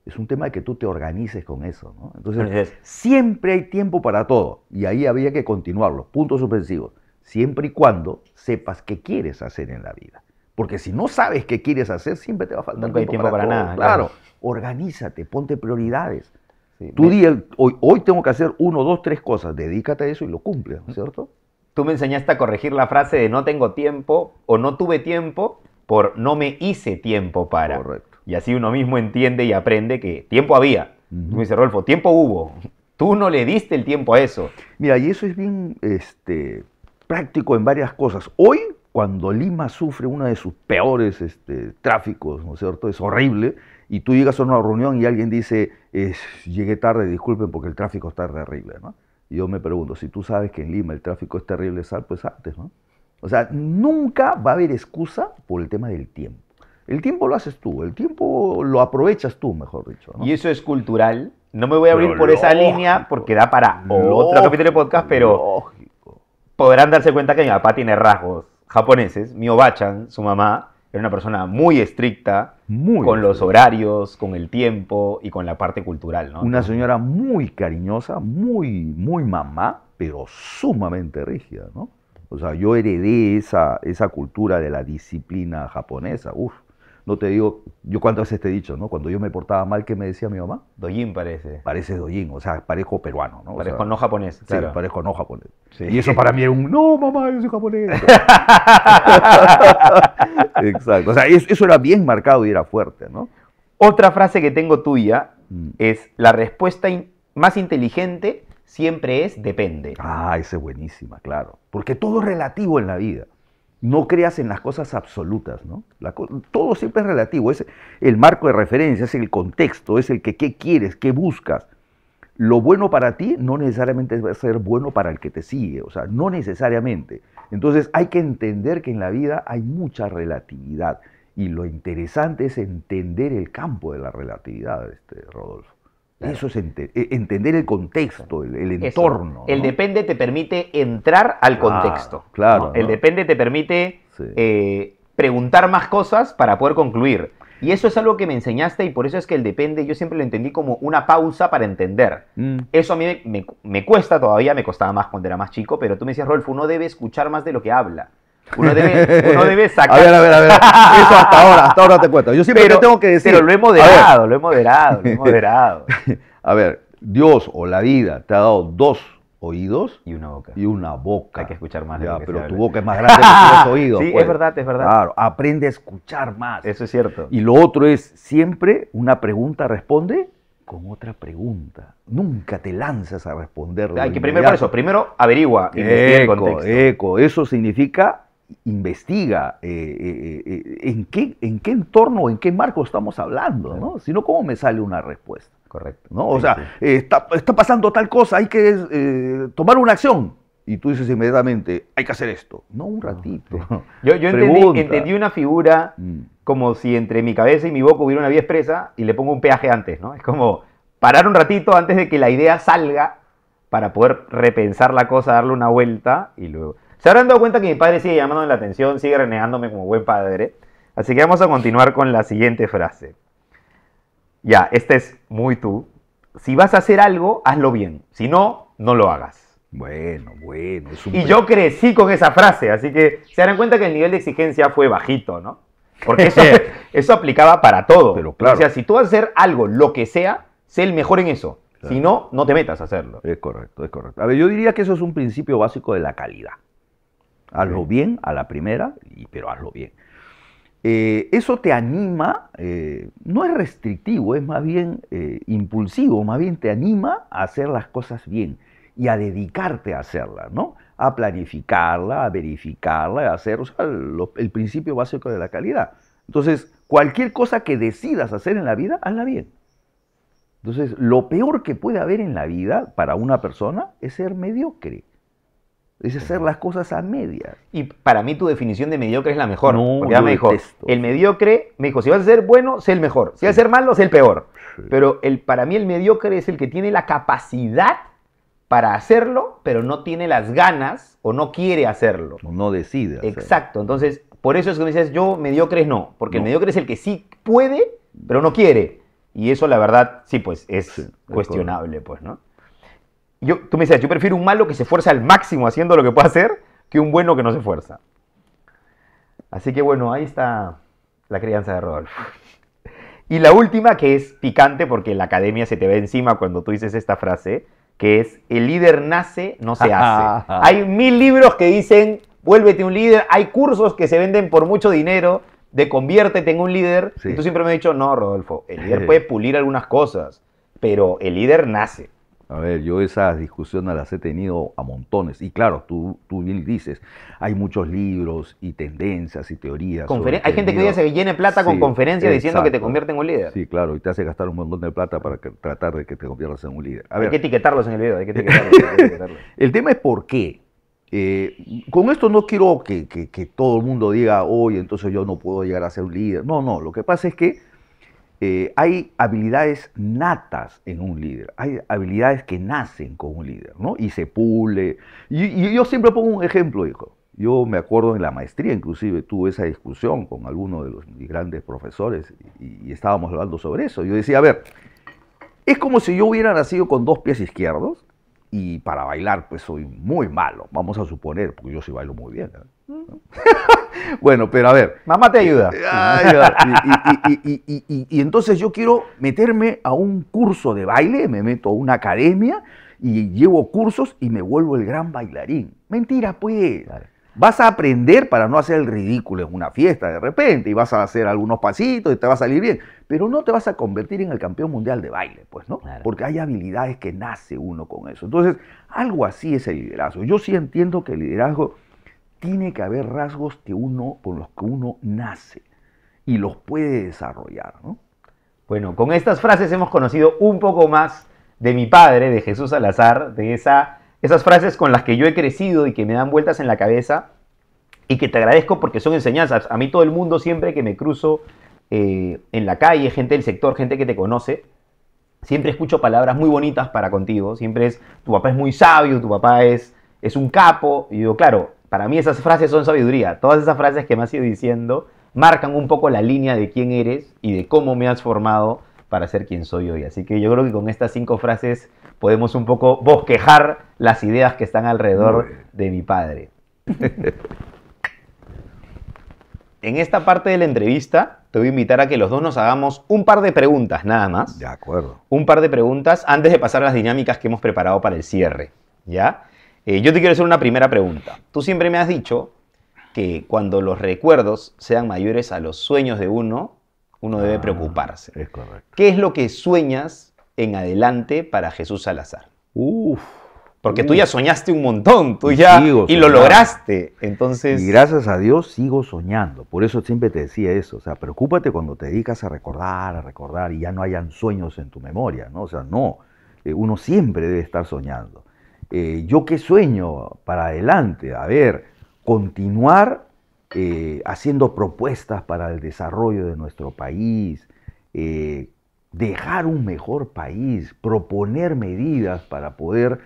Es un tema de que tú te organices con eso, ¿no? Entonces, siempre hay tiempo para todo, y ahí había que continuarlo, puntos suspensivos, siempre y cuando sepas qué quieres hacer en la vida. Porque si no sabes qué quieres hacer, siempre te va a faltar tiempo para todo. nada. Claro, organízate, ponte prioridades. Sí, tú di, hoy tengo que hacer 1, 2, 3 cosas, dedícate a eso y lo cumples, ¿no es cierto? Tú me enseñaste a corregir la frase de no tengo tiempo o no tuve tiempo por no me hice tiempo para. Correcto. Y así uno mismo entiende y aprende que tiempo había. Tú me dices, Rodolfo, tiempo hubo. Tú no le diste el tiempo a eso. Mira, y eso es bien práctico en varias cosas. Hoy, cuando Lima sufre uno de sus peores tráficos, ¿no es cierto? Es horrible. Y tú llegas a una reunión y alguien dice, llegué tarde, disculpen porque el tráfico está terrible, ¿no? Y yo me pregunto, si tú sabes que en Lima el tráfico es terrible, pues antes, ¿no? O sea, nunca va a haber excusa por el tema del tiempo. El tiempo lo haces tú, el tiempo lo aprovechas tú, mejor dicho, ¿no? Y eso es cultural. No me voy a abrir por esa línea porque da para otro capítulo de podcast, pero podrán darse cuenta que mi papá tiene rasgos japoneses. Mi Obachan, su mamá, era una persona muy estricta con los horarios, con el tiempo y con la parte cultural, ¿no? Una señora muy cariñosa, muy mamá, pero sumamente rígida, ¿no? O sea, yo heredé esa cultura de la disciplina japonesa. Uf, no te digo, yo cuántas veces te he dicho, ¿no? Cuando yo me portaba mal, ¿qué me decía mi mamá? Dojin parece. Parece dojin, o sea, parezco peruano, ¿no? Parezco o sea, no japonés, claro. Sí, parezco no japonés. Sí. Y eso para mí era un, no, mamá, yo soy japonés. Exacto, o sea, eso era bien marcado y era fuerte, ¿no? Otra frase que tengo tuya es, la respuesta más inteligente siempre es depende. Ah, esa es buenísima, claro. Porque todo es relativo en la vida. No creas en las cosas absolutas, ¿no? Todo siempre es relativo. Es el marco de referencia, es el contexto, es el que qué quieres, qué buscas. Lo bueno para ti no necesariamente va a ser bueno para el que te sigue, o sea, no necesariamente. Entonces hay que entender que en la vida hay mucha relatividad y lo interesante es entender el campo de la relatividad, Rodolfo. Claro. Eso es entender el contexto, el entorno. ¿No? El depende te permite entrar al contexto. Claro. ¿no? El depende te permite preguntar más cosas para poder concluir. Y eso es algo que me enseñaste y por eso es que el depende yo siempre lo entendí como una pausa para entender. Eso a mí me cuesta todavía, me costaba más cuando era más chico, pero tú me decías, Rolfo, uno debe escuchar más de lo que habla. Uno debe sacar... A ver. Eso hasta ahora te cuento. Yo siempre te tengo que decir... Pero lo he moderado. A ver, Dios o la vida te ha dado 2 oídos y una boca. Hay que escuchar más. Ya, pero tu boca es más grande que tus oídos. Sí, pues. es verdad. Claro, aprende a escuchar más. Eso es cierto. Y lo otro es, siempre una pregunta responde con otra pregunta. Nunca te lanzas a responderlo. Hay que primero averigua, investiga el contexto. Eso significa investiga en qué entorno, en qué marco estamos hablando, ¿no? Si no, ¿cómo me sale una respuesta? Correcto. ¿No? O sea, está pasando tal cosa, hay que tomar una acción. Y tú dices inmediatamente, hay que hacer esto. No, un ratito. Yo entendí una figura como si entre mi cabeza y mi boca hubiera una vía expresa y le pongo un peaje antes, ¿no? Es como, parar un ratito antes de que la idea salga para poder repensar la cosa, darle una vuelta y luego... Se habrán dado cuenta que mi padre sigue llamándome la atención, sigue renegándome como buen padre. Así que vamos a continuar con la siguiente frase. Ya, esta es muy tú. Si vas a hacer algo, hazlo bien. Si no, no lo hagas. Bueno. Y yo crecí con esa frase, así que se darán cuenta que el nivel de exigencia fue bajito, ¿no? Porque eso aplicaba para todo. Pero claro. O sea, si tú vas a hacer algo, lo que sea, sé el mejor en eso. Claro. Si no, no te metas a hacerlo. Es correcto. A ver, yo diría que eso es un principio básico de la calidad. Hazlo bien a la primera, pero hazlo bien. Eso te anima, no es restrictivo, es más bien impulsivo, más bien te anima a hacer las cosas bien y a dedicarte a hacerlas, ¿no? A planificarla, a verificarla, a hacer, o sea, el principio básico de la calidad. Entonces, cualquier cosa que decidas hacer en la vida, hazla bien. Entonces, lo peor que puede haber en la vida para una persona es ser mediocre. Es hacer las cosas a medias. Y para mí tu definición de mediocre es la mejor. No, porque ya me dijo, el mediocre, me dijo, si vas a ser bueno, sé el mejor. Si vas a ser malo, sé el peor. Sí. Pero para mí el mediocre es el que tiene la capacidad para hacerlo, pero no tiene las ganas o no quiere hacerlo. No decide hacerlo. Exacto. Entonces, por eso es que me dices, yo mediocre no. Porque el mediocre es el que sí puede, pero no quiere. Y eso, la verdad, sí, pues, es cuestionable, pues, ¿no? Tú me decías, yo prefiero un malo que se esfuerza al máximo haciendo lo que puede hacer que un bueno que no se esfuerza. Así que bueno, ahí está la crianza de Rodolfo. Y la última, que es picante porque la academia se te ve encima cuando tú dices esta frase, que es, el líder nace, no se hace. Hay 1000 libros que dicen, vuélvete un líder. Hay cursos que se venden por mucho dinero de conviértete en un líder. Sí. Y tú siempre me has dicho, no, Rodolfo, el líder puede pulir algunas cosas, pero el líder nace. A ver, yo esas discusiones las he tenido a montones. Y claro, tú bien dices, hay muchos libros y tendencias y teorías. Hay gente que hoy día se llena de plata con conferencias diciendo que te convierte en un líder. Sí, claro, y te hace gastar un montón de plata para tratar de que te conviertas en un líder. Hay que etiquetarlos en el video, hay que etiquetarlos. El tema es por qué. Con esto no quiero que todo el mundo diga, oye, entonces yo no puedo llegar a ser un líder. No, lo que pasa es que hay habilidades natas en un líder, hay habilidades que nacen con un líder, ¿no? Y se pule. Y yo siempre pongo un ejemplo, hijo. Yo me acuerdo en la maestría, inclusive, tuve esa discusión con alguno de los grandes profesores y estábamos hablando sobre eso. Yo decía, a ver, es como si yo hubiera nacido con 2 pies izquierdos y para bailar, pues soy muy malo, vamos a suponer, porque yo sí bailo muy bien, ¿no? Bueno, pero a ver. Mamá te ayuda. Y entonces yo quiero meterme a un curso de baile, me meto a una academia y llevo cursos y me vuelvo el gran bailarín. Mentira, pues. Vas a aprender para no hacer el ridículo en una fiesta de repente y vas a hacer algunos pasitos y te va a salir bien, pero no te vas a convertir en el campeón mundial de baile, pues, ¿no? Claro. Porque hay habilidades que nace uno con eso. Entonces, algo así es el liderazgo. Yo sí entiendo que el liderazgo tiene que haber rasgos con los que uno nace y los puede desarrollar, ¿no? Bueno, con estas frases hemos conocido un poco más de mi padre, de Jesús Salazar, de esas frases con las que yo he crecido y que me dan vueltas en la cabeza y que te agradezco porque son enseñanzas. A mí todo el mundo siempre que me cruzo en la calle, gente del sector, gente que te conoce, siempre escucho palabras muy bonitas para contigo. Siempre es, tu papá es muy sabio, tu papá es un capo. Y digo, claro, para mí esas frases son sabiduría. Todas esas frases que me has ido diciendo marcan un poco la línea de quién eres y de cómo me has formado para ser quien soy hoy. Así que yo creo que con estas 5 frases podemos un poco bosquejar las ideas que están alrededor de mi padre. En esta parte de la entrevista te voy a invitar a que los dos nos hagamos un par de preguntas nada más. De acuerdo. Un par de preguntas antes de pasar a las dinámicas que hemos preparado para el cierre, ¿ya? Yo te quiero hacer una primera pregunta. Tú siempre me has dicho que cuando los recuerdos sean mayores a los sueños de uno debe preocuparse. Es correcto. ¿Qué es lo que sueñas en adelante para Jesús Salazar? Porque tú ya soñaste un montón, y lo lograste. Entonces... Y gracias a Dios sigo soñando. Por eso siempre te decía eso. O sea, preocúpate cuando te dedicas a recordar y ya no hayan sueños en tu memoria, ¿no? O sea, no. Uno siempre debe estar soñando. ¿Yo qué sueño para adelante? A ver, continuar haciendo propuestas para el desarrollo de nuestro país, dejar un mejor país, proponer medidas para poder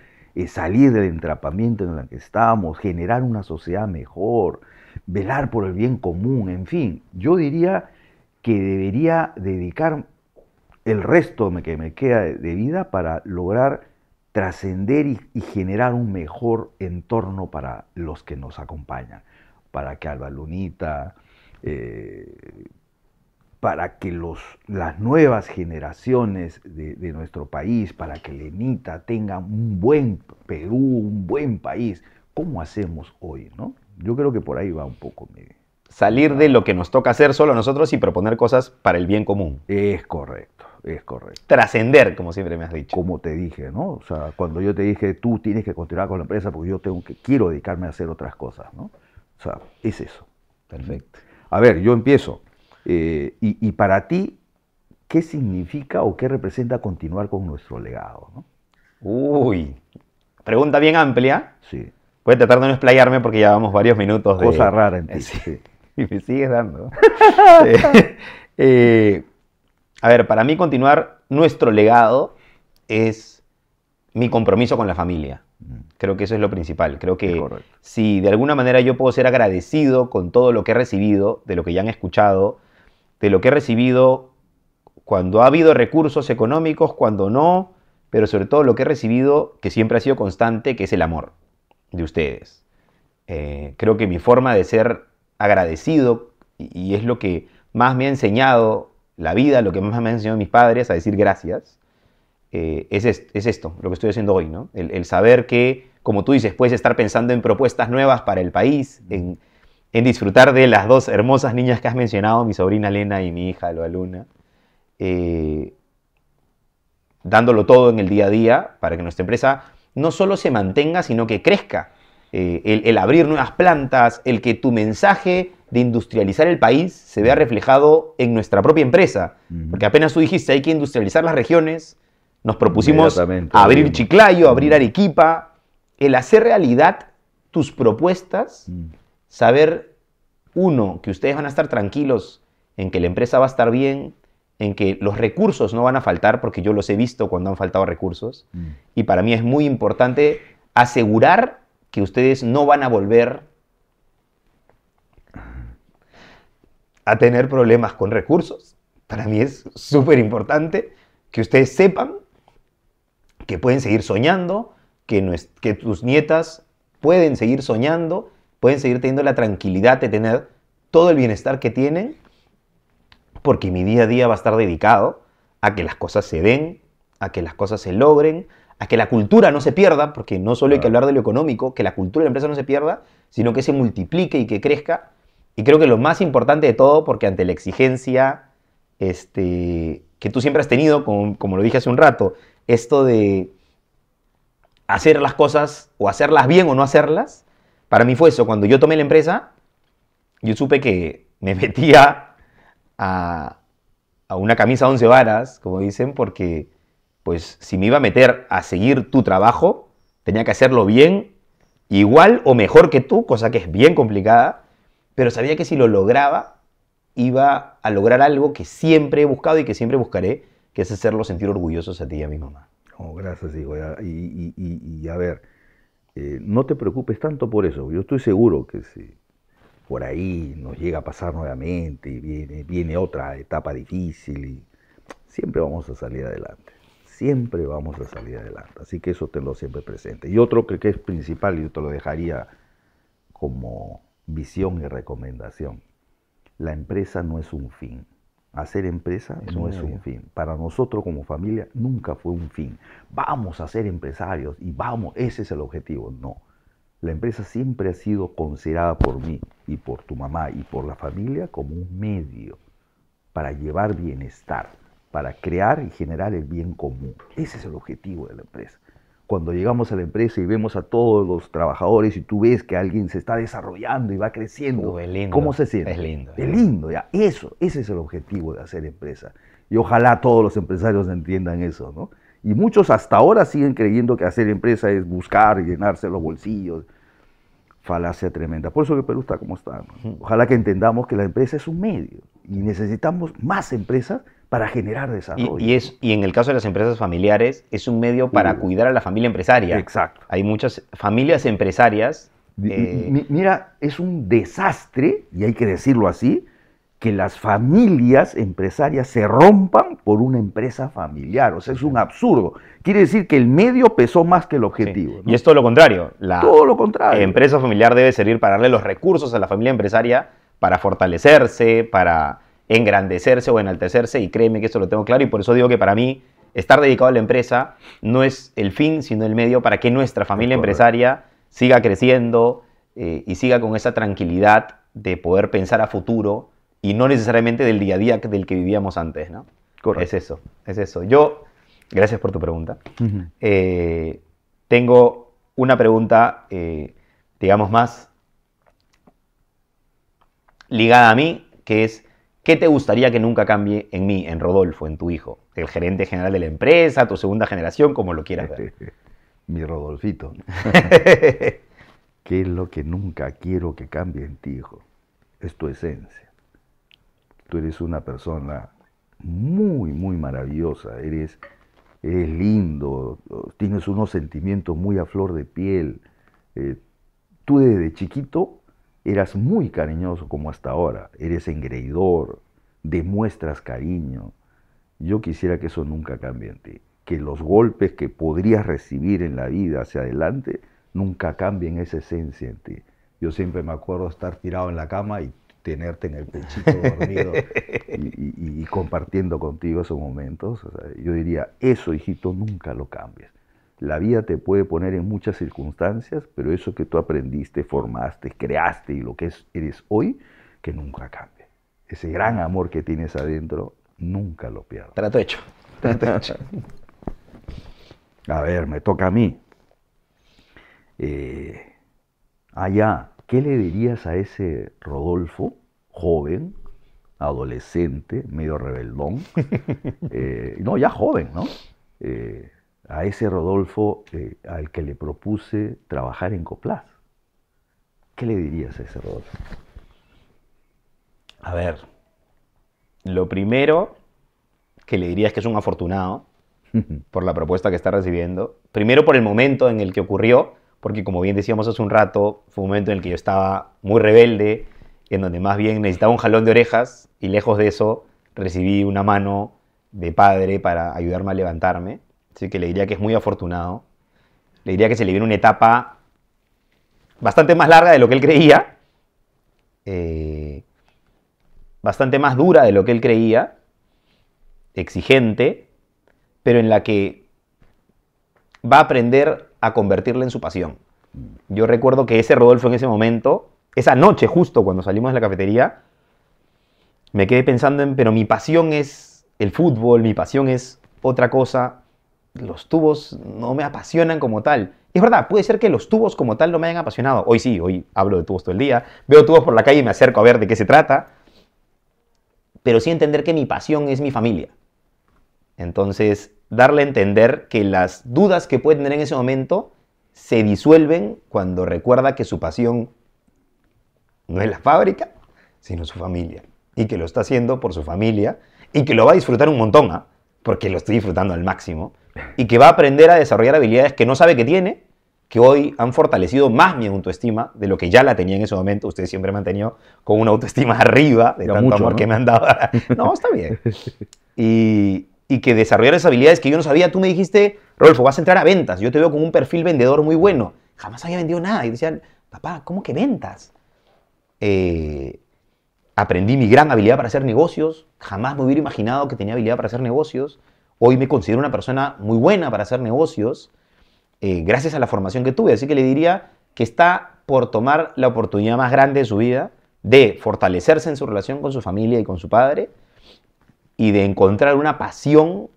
salir del entrapamiento en el que estamos, generar una sociedad mejor, velar por el bien común, en fin. Yo diría que debería dedicar el resto que me queda de vida para lograr trascender y generar un mejor entorno para los que nos acompañan, para que Alba Lunita, para que las nuevas generaciones de nuestro país, para que Lenita tenga un buen Perú, un buen país. ¿Cómo hacemos hoy, no? Yo creo que por ahí va un poco mi... Salir de lo que nos toca hacer solo a nosotros y proponer cosas para el bien común. Es correcto, es correcto. Trascender, como siempre me has dicho. Como te dije, ¿no? O sea, cuando yo te dije, tú tienes que continuar con la empresa porque yo quiero dedicarme a hacer otras cosas, ¿no? O sea, es eso. Perfecto. A ver, yo empiezo. Y para ti, ¿qué significa o qué representa continuar con nuestro legado, ¿no? Uy, pregunta bien amplia. Sí. Voy a tratar de no explayarme porque ya vamos varios minutos de... Cosa rara en ti. Sí. Y me sigues dando. A ver, para mí continuar nuestro legado es mi compromiso con la familia. Creo que eso es lo principal. Creo que si de alguna manera yo puedo ser agradecido con todo lo que he recibido, de lo que ya han escuchado, de lo que he recibido cuando ha habido recursos económicos, cuando no, pero sobre todo lo que he recibido, que siempre ha sido constante, que es el amor de ustedes. Creo que mi forma de ser agradecido, y es lo que más me ha enseñado la vida, lo que más me han enseñado mis padres a decir gracias, es esto, lo que estoy haciendo hoy, ¿no? El saber que, como tú dices, puedes estar pensando en propuestas nuevas para el país, en disfrutar de las dos hermosas niñas que has mencionado, mi sobrina Lena y mi hija Alba Luna, dándolo todo en el día a día para que nuestra empresa no solo se mantenga, sino que crezca. El abrir nuevas plantas, el que tu mensaje de industrializar el país se vea reflejado en nuestra propia empresa. Porque apenas tú dijiste, hay que industrializar las regiones, nos propusimos abrir Chiclayo, abrir Arequipa, el hacer realidad tus propuestas, saber, uno, que ustedes van a estar tranquilos en que la empresa va a estar bien, en que los recursos no van a faltar, porque yo los he visto cuando han faltado recursos, y para mí es muy importante asegurar que ustedes no van a volver a tener problemas con recursos. Para mí es súper importante que ustedes sepan que pueden seguir soñando, que tus nietas pueden seguir soñando, pueden seguir teniendo la tranquilidad de tener todo el bienestar que tienen, porque mi día a día va a estar dedicado a que las cosas se den, a que las cosas se logren, a que la cultura no se pierda, porque no solo hay que hablar de lo económico, que la cultura de la empresa no se pierda, sino que se multiplique y que crezca. Y creo que lo más importante de todo, porque ante la exigencia que tú siempre has tenido, como lo dije hace un rato, esto de hacer las cosas o hacerlas bien o no hacerlas, para mí fue eso. Cuando yo tomé la empresa, yo supe que me metía a una camisa de 11 varas, como dicen, porque pues si me iba a meter a seguir tu trabajo, tenía que hacerlo bien, igual o mejor que tú, cosa que es bien complicada, pero sabía que si lo lograba, iba a lograr algo que siempre he buscado y que siempre buscaré, que es hacerlos sentir orgullosos a ti y a mi mamá. Oh, gracias, hijo. Y a ver, no te preocupes tanto por eso. Yo estoy seguro que si por ahí nos llega a pasar nuevamente y viene otra etapa difícil, y siempre vamos a salir adelante. Siempre vamos a salir adelante. Así que eso tenlo siempre presente. Y otro que es principal, y yo te lo dejaría como visión y recomendación. La empresa no es un fin. Hacer empresa no es un fin. Para nosotros como familia nunca fue un fin. Vamos a ser empresarios y vamos, ese es el objetivo. No. La empresa siempre ha sido considerada por mí y por tu mamá y por la familia como un medio para llevar bienestar, para crear y generar el bien común. Ese es el objetivo de la empresa. Cuando llegamos a la empresa y vemos a todos los trabajadores y tú ves que alguien se está desarrollando y va creciendo, lindo. ¿Cómo se siente? Es lindo. Es lindo, ya. Ese es el objetivo de hacer empresa. Y ojalá todos los empresarios entiendan eso, ¿no? Y muchos hasta ahora siguen creyendo que hacer empresa es buscar y llenarse los bolsillos. Falacia tremenda. Por eso que Perú está como está, ¿no? Ojalá que entendamos que la empresa es un medio y necesitamos más empresas para generar desarrollo. Y en el caso de las empresas familiares, es un medio para cuidar a la familia empresaria. Exacto. Hay muchas familias empresarias. Mira, es un desastre, y hay que decirlo así, que las familias empresarias se rompan por una empresa familiar. O sea, es un absurdo. Quiere decir que el medio pesó más que el objetivo. Sí. ¿No? Y es todo lo contrario. Todo lo contrario. La empresa familiar debe servir para darle los recursos a la familia empresaria para fortalecerse, para engrandecerse o enaltecerse, y créeme que esto lo tengo claro, y por eso digo que para mí estar dedicado a la empresa no es el fin, sino el medio para que nuestra familia empresaria siga creciendo y siga con esa tranquilidad de poder pensar a futuro y no necesariamente del día a día del que vivíamos antes, ¿no? Correcto. Es eso. Yo, gracias por tu pregunta. Tengo una pregunta, digamos, más ligada a mí, que es, ¿qué te gustaría que nunca cambie en mí, en Rodolfo, en tu hijo? El gerente general de la empresa, tu segunda generación, como lo quieras ver. Mi Rodolfito. ¿Qué es lo que nunca quiero que cambie en ti, hijo? Es tu esencia. Tú eres una persona muy, muy maravillosa. Eres lindo, tienes unos sentimientos muy a flor de piel. Tú desde chiquito eras muy cariñoso como hasta ahora. Eres engreidor, demuestras cariño. Yo quisiera que eso nunca cambie en ti. Que los golpes que podrías recibir en la vida hacia adelante nunca cambien esa esencia en ti. Yo siempre me acuerdo estar tirado en la cama y tenerte en el pechito dormido y compartiendo contigo esos momentos. O sea, yo diría, eso, hijito, nunca lo cambies. La vida te puede poner en muchas circunstancias, pero eso que tú aprendiste, formaste, creaste y lo que eres hoy, que nunca cambie. Ese gran amor que tienes adentro, nunca lo pierdas. Trato hecho. Trato hecho. A ver, me toca a mí. ¿Qué le dirías a ese Rodolfo, joven, adolescente, medio rebeldón? No, ya joven, ¿no? A ese Rodolfo al que le propuse trabajar en Coplas. ¿Qué le dirías a ese Rodolfo? A ver, lo primero que le diría es que es un afortunado por la propuesta que está recibiendo. Primero por el momento en el que ocurrió, porque como bien decíamos hace un rato, fue un momento en el que yo estaba muy rebelde, en donde más bien necesitaba un jalón de orejas, y lejos de eso recibí una mano de padre para ayudarme a levantarme. Así que le diría que es muy afortunado. Le diría que se le viene una etapa bastante más larga de lo que él creía, bastante más dura de lo que él creía, exigente, pero en la que va a aprender a convertirla en su pasión. Yo recuerdo que ese Rodolfo en ese momento, esa noche justo cuando salimos de la cafetería, me quedé pensando pero mi pasión es el fútbol, mi pasión es otra cosa. Los tubos no me apasionan como tal. Y es verdad, puede ser que los tubos como tal no me hayan apasionado. Hoy sí, hoy hablo de tubos todo el día. Veo tubos por la calle y me acerco a ver de qué se trata. Pero sí entender que mi pasión es mi familia. Entonces, darle a entender que las dudas que puede tener en ese momento se disuelven cuando recuerda que su pasión no es la fábrica, sino su familia. Y que lo está haciendo por su familia y que lo va a disfrutar un montón, ¿eh? Porque lo estoy disfrutando al máximo. Y que va a aprender a desarrollar habilidades que no sabe que tiene, que hoy han fortalecido más mi autoestima de lo que ya la tenía en ese momento. Ustedes siempre me han tenido con una autoestima arriba de tanto amor, ¿no?, que me han dado. No, está bien. Y que desarrollar esas habilidades que yo no sabía. Tú me dijiste, Rodolfo, vas a entrar a ventas. Yo te veo con un perfil vendedor muy bueno. Jamás había vendido nada. Y decían, papá, ¿cómo que ventas? Aprendí mi gran habilidad para hacer negocios. Jamás me hubiera imaginado que tenía habilidad para hacer negocios. Hoy me considero una persona muy buena para hacer negocios, gracias a la formación que tuve. Así que le diría que está por tomar la oportunidad más grande de su vida de fortalecerse en su relación con su familia y con su padre, y de encontrar una pasión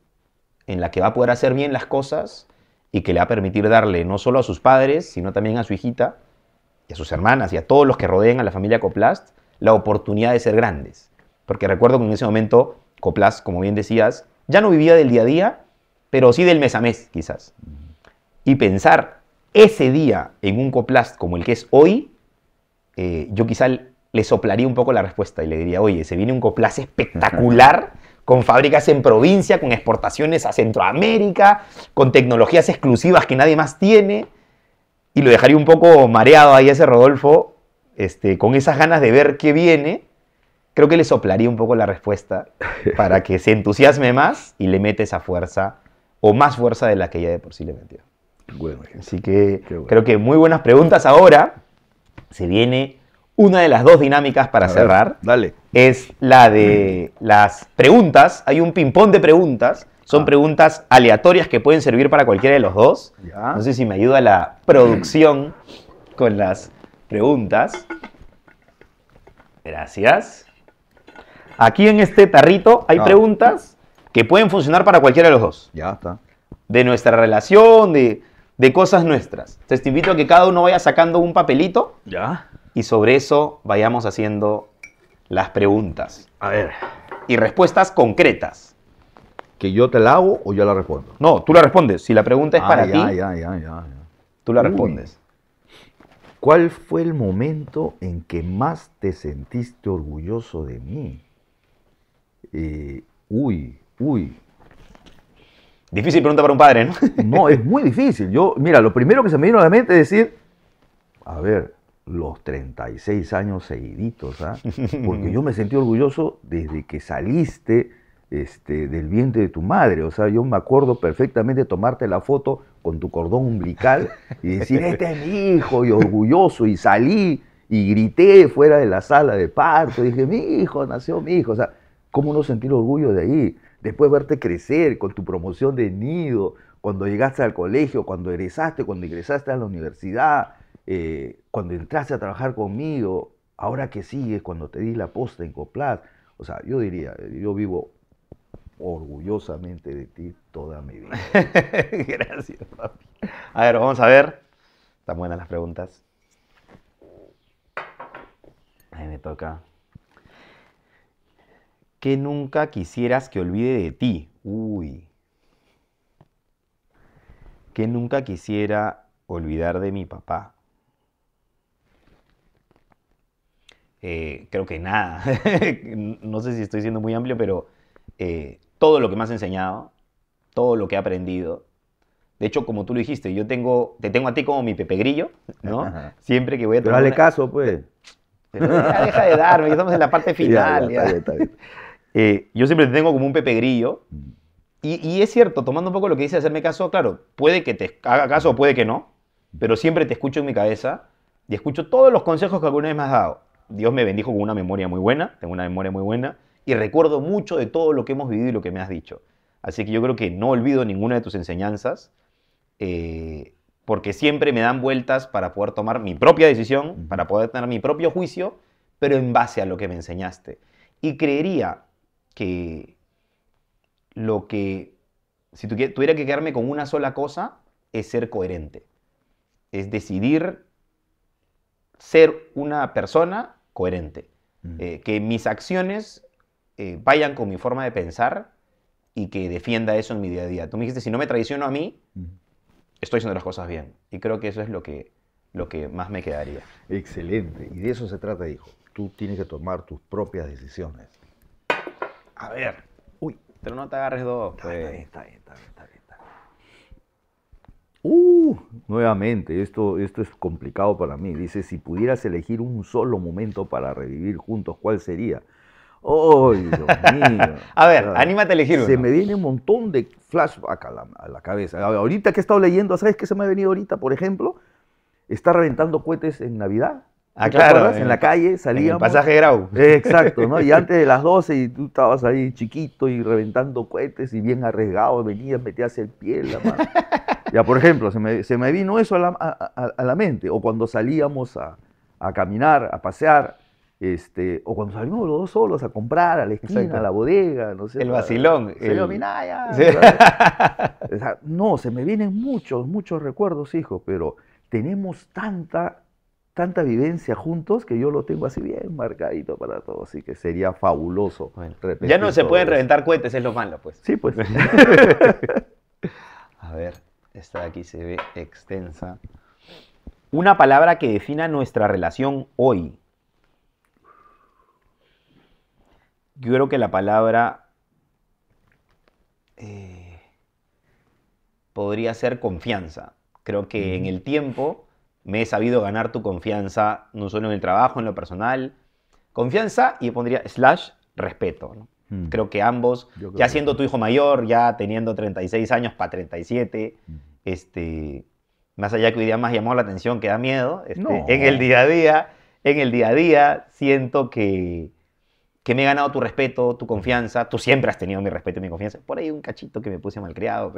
en la que va a poder hacer bien las cosas y que le va a permitir darle no solo a sus padres, sino también a su hijita, y a sus hermanas y a todos los que rodeen a la familia Coplast la oportunidad de ser grandes. Porque recuerdo que en ese momento Coplast, como bien decías, ya no vivía del día a día, pero sí del mes a mes, quizás. Y pensar ese día en un Coplast como el que es hoy, yo quizá le soplaría un poco la respuesta y le diría, oye, se viene un Coplast espectacular, con fábricas en provincia, con exportaciones a Centroamérica, con tecnologías exclusivas que nadie más tiene. Y lo dejaría un poco mareado ahí ese Rodolfo, con esas ganas de ver qué viene. Creo que le soplaría un poco la respuesta para que se entusiasme más y le mete esa fuerza, o más fuerza de la que ya de por sí le metió. Bueno, Así que bueno. creo que muy buenas preguntas. Ahora se viene una de las dos dinámicas para cerrar. Dale. Es la de las preguntas. Hay un ping-pong de preguntas. Son preguntas aleatorias que pueden servir para cualquiera de los dos. Ya. No sé si me ayuda la producción con las preguntas. Gracias. Aquí en este tarrito hay preguntas que pueden funcionar para cualquiera de los dos. Ya está. De nuestra relación, de cosas nuestras. Entonces te invito a que cada uno vaya sacando un papelito Ya. y sobre eso vayamos haciendo las preguntas. A ver. Y respuestas concretas. ¿Que yo te la hago o yo la respondo? No, tú la respondes. Si la pregunta es para ti, Ya. tú la Uy. respondes. ¿Cuál fue el momento en que más te sentiste orgulloso de mí? Uy. Difícil pregunta para un padre, ¿no? No, es muy difícil. Mira, lo primero que se me vino a la mente es decir, a ver, los 36 años seguiditos, ¿ah? Porque yo me sentí orgulloso desde que saliste del vientre de tu madre. O sea, yo me acuerdo perfectamente de tomarte la foto con tu cordón umbilical y decir, este es mi hijo, y orgulloso, y salí y grité fuera de la sala de parto. Dije, mi hijo, nació mi hijo. O sea, ¿cómo no sentir orgullo de ahí? Después verte crecer con tu promoción de nido, cuando llegaste al colegio, cuando egresaste, cuando ingresaste a la universidad, cuando entraste a trabajar conmigo, ahora que sigues, cuando te di la posta en Coplas. O sea, yo diría, yo vivo orgullosamente de ti toda mi vida. Gracias, papi. A ver, vamos a ver. Están buenas las preguntas. Ahí me toca. ¿Qué nunca quisieras que olvide de ti? Uy. ¿Qué nunca quisiera olvidar de mi papá? Creo que nada. No sé si estoy siendo muy amplio, pero todo lo que me has enseñado, todo lo que he aprendido. De hecho, como tú lo dijiste, te tengo a ti como mi Pepe Grillo, ¿no? Ajá. Siempre que voy a Pero tomar dale caso, pues. Pero ya deja de darme, ya estamos en la parte final. Ya, está bien. Yo siempre te tengo como un Pepe Grillo. Y es cierto, tomando un poco lo que dice hacerme caso, claro, puede que te haga caso o puede que no, pero siempre te escucho en mi cabeza y escucho todos los consejos que alguna vez me has dado. Dios me bendijo con una memoria muy buena, tengo una memoria muy buena, y recuerdo mucho de todo lo que hemos vivido y lo que me has dicho. Así que yo creo que no olvido ninguna de tus enseñanzas, porque siempre me dan vueltas para poder tomar mi propia decisión, para poder tener mi propio juicio, pero en base a lo que me enseñaste. Y creería que si tuviera que quedarme con una sola cosa, es ser coherente. Es decidir ser una persona coherente. Que mis acciones vayan con mi forma de pensar y que defienda eso en mi día a día. Tú me dijiste, si no me traiciono a mí, estoy haciendo las cosas bien. Y creo que eso es lo que más me quedaría. Excelente. Y de eso se trata, hijo. Tú tienes que tomar tus propias decisiones. A ver. Uy, pero no te agarres dos. Pues. Está bien. Nuevamente, esto es complicado para mí. Dice, si pudieras elegir un solo momento para revivir juntos, ¿cuál sería? ¡Ay, Dios mío! A ver, anímate a elegir uno. Se me viene un montón de flashbacks a la cabeza. Ahorita que he estado leyendo, ¿sabes qué se me ha venido ahorita, por ejemplo? Está reventando cohetes en Navidad. Ah, ¿Te claro. acuerdas? En la calle salíamos. En el pasaje Grau. Exacto, ¿no? Y antes de las 12 y tú estabas ahí chiquito y reventando cohetes y bien arriesgado, venías, metías el pie en la mano. Ya, por ejemplo, se me vino eso a la mente. O cuando salíamos a caminar, a pasear, o cuando salimos los dos solos a comprar a la esquina, Exacto. a la bodega, no sé. El vacilón. Señor Minaya. Sí. O sea, no, se me vienen muchos recuerdos, hijo, pero tenemos tanta vivencia juntos que yo lo tengo así bien marcadito para todos, así que sería fabuloso. Bueno, repetir ya no se todo pueden eso. reventar cohetes, es lo malo, pues. Sí, pues. A ver, esta de aquí se ve extensa. Una palabra que defina nuestra relación hoy. Yo creo que la palabra podría ser confianza. Creo que en el tiempo me he sabido ganar tu confianza, no solo en el trabajo, en lo personal. Confianza y pondría slash respeto, ¿no? Creo que ambos, Yo creo ya que siendo sí. tu hijo mayor, ya teniendo 36 años para 37, más allá que hoy día más llamó la atención que da miedo, en el No, día a día, siento que me he ganado tu respeto, tu confianza. Tú siempre has tenido mi respeto y mi confianza. Por ahí un cachito que me puse malcriado,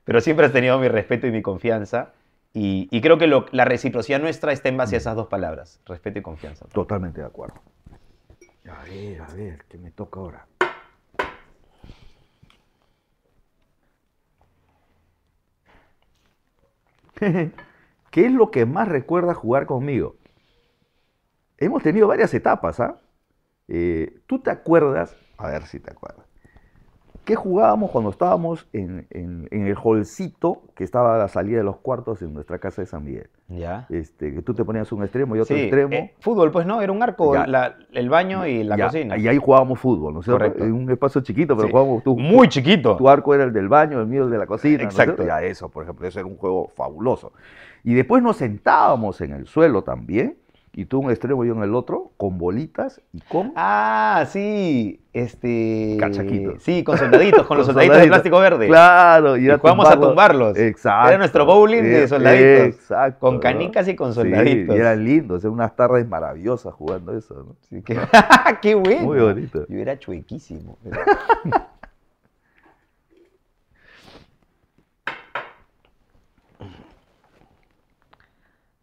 pero siempre has tenido mi respeto y mi confianza. Y creo que la reciprocidad nuestra está en base a esas dos palabras, respeto y confianza. totalmente de acuerdo. A ver, ¿qué me toca ahora? ¿Qué es lo que más recuerda jugar conmigo? Hemos tenido varias etapas, ¿ah? ¿Tú te acuerdas? A ver si te acuerdas. ¿Qué jugábamos cuando estábamos en el hallcito que estaba a la salida de los cuartos en nuestra casa de San Miguel? ¿Ya? Que tú te ponías un extremo y otro Sí, extremo. fútbol, pues no, era un arco, Ya, el baño y la cocina. y ahí jugábamos fútbol, ¿no es cierto? Correcto. En un espacio chiquito, pero Sí. jugábamos Muy chiquito. tu arco era el del baño, el mío el de la cocina, ¿no es cierto? Exacto. Ya eso, por ejemplo, eso era un juego fabuloso. Y después nos sentábamos en el suelo también, y tú un extremo y yo en el otro, con bolitas y con Ah, sí, cachaquitos. sí, con soldaditos, con los Con soldaditos de soldaditos. plástico verde. Claro, Y jugábamos a tumbarlos. Exacto. Era nuestro bowling de soldaditos. Exacto. Con ¿no? canicas y con Sí, soldaditos. y eran lindos, eran unas tardes maravillosas jugando eso, ¿no? Sí, qué bueno. Muy bonito. Yo era chuequísimo.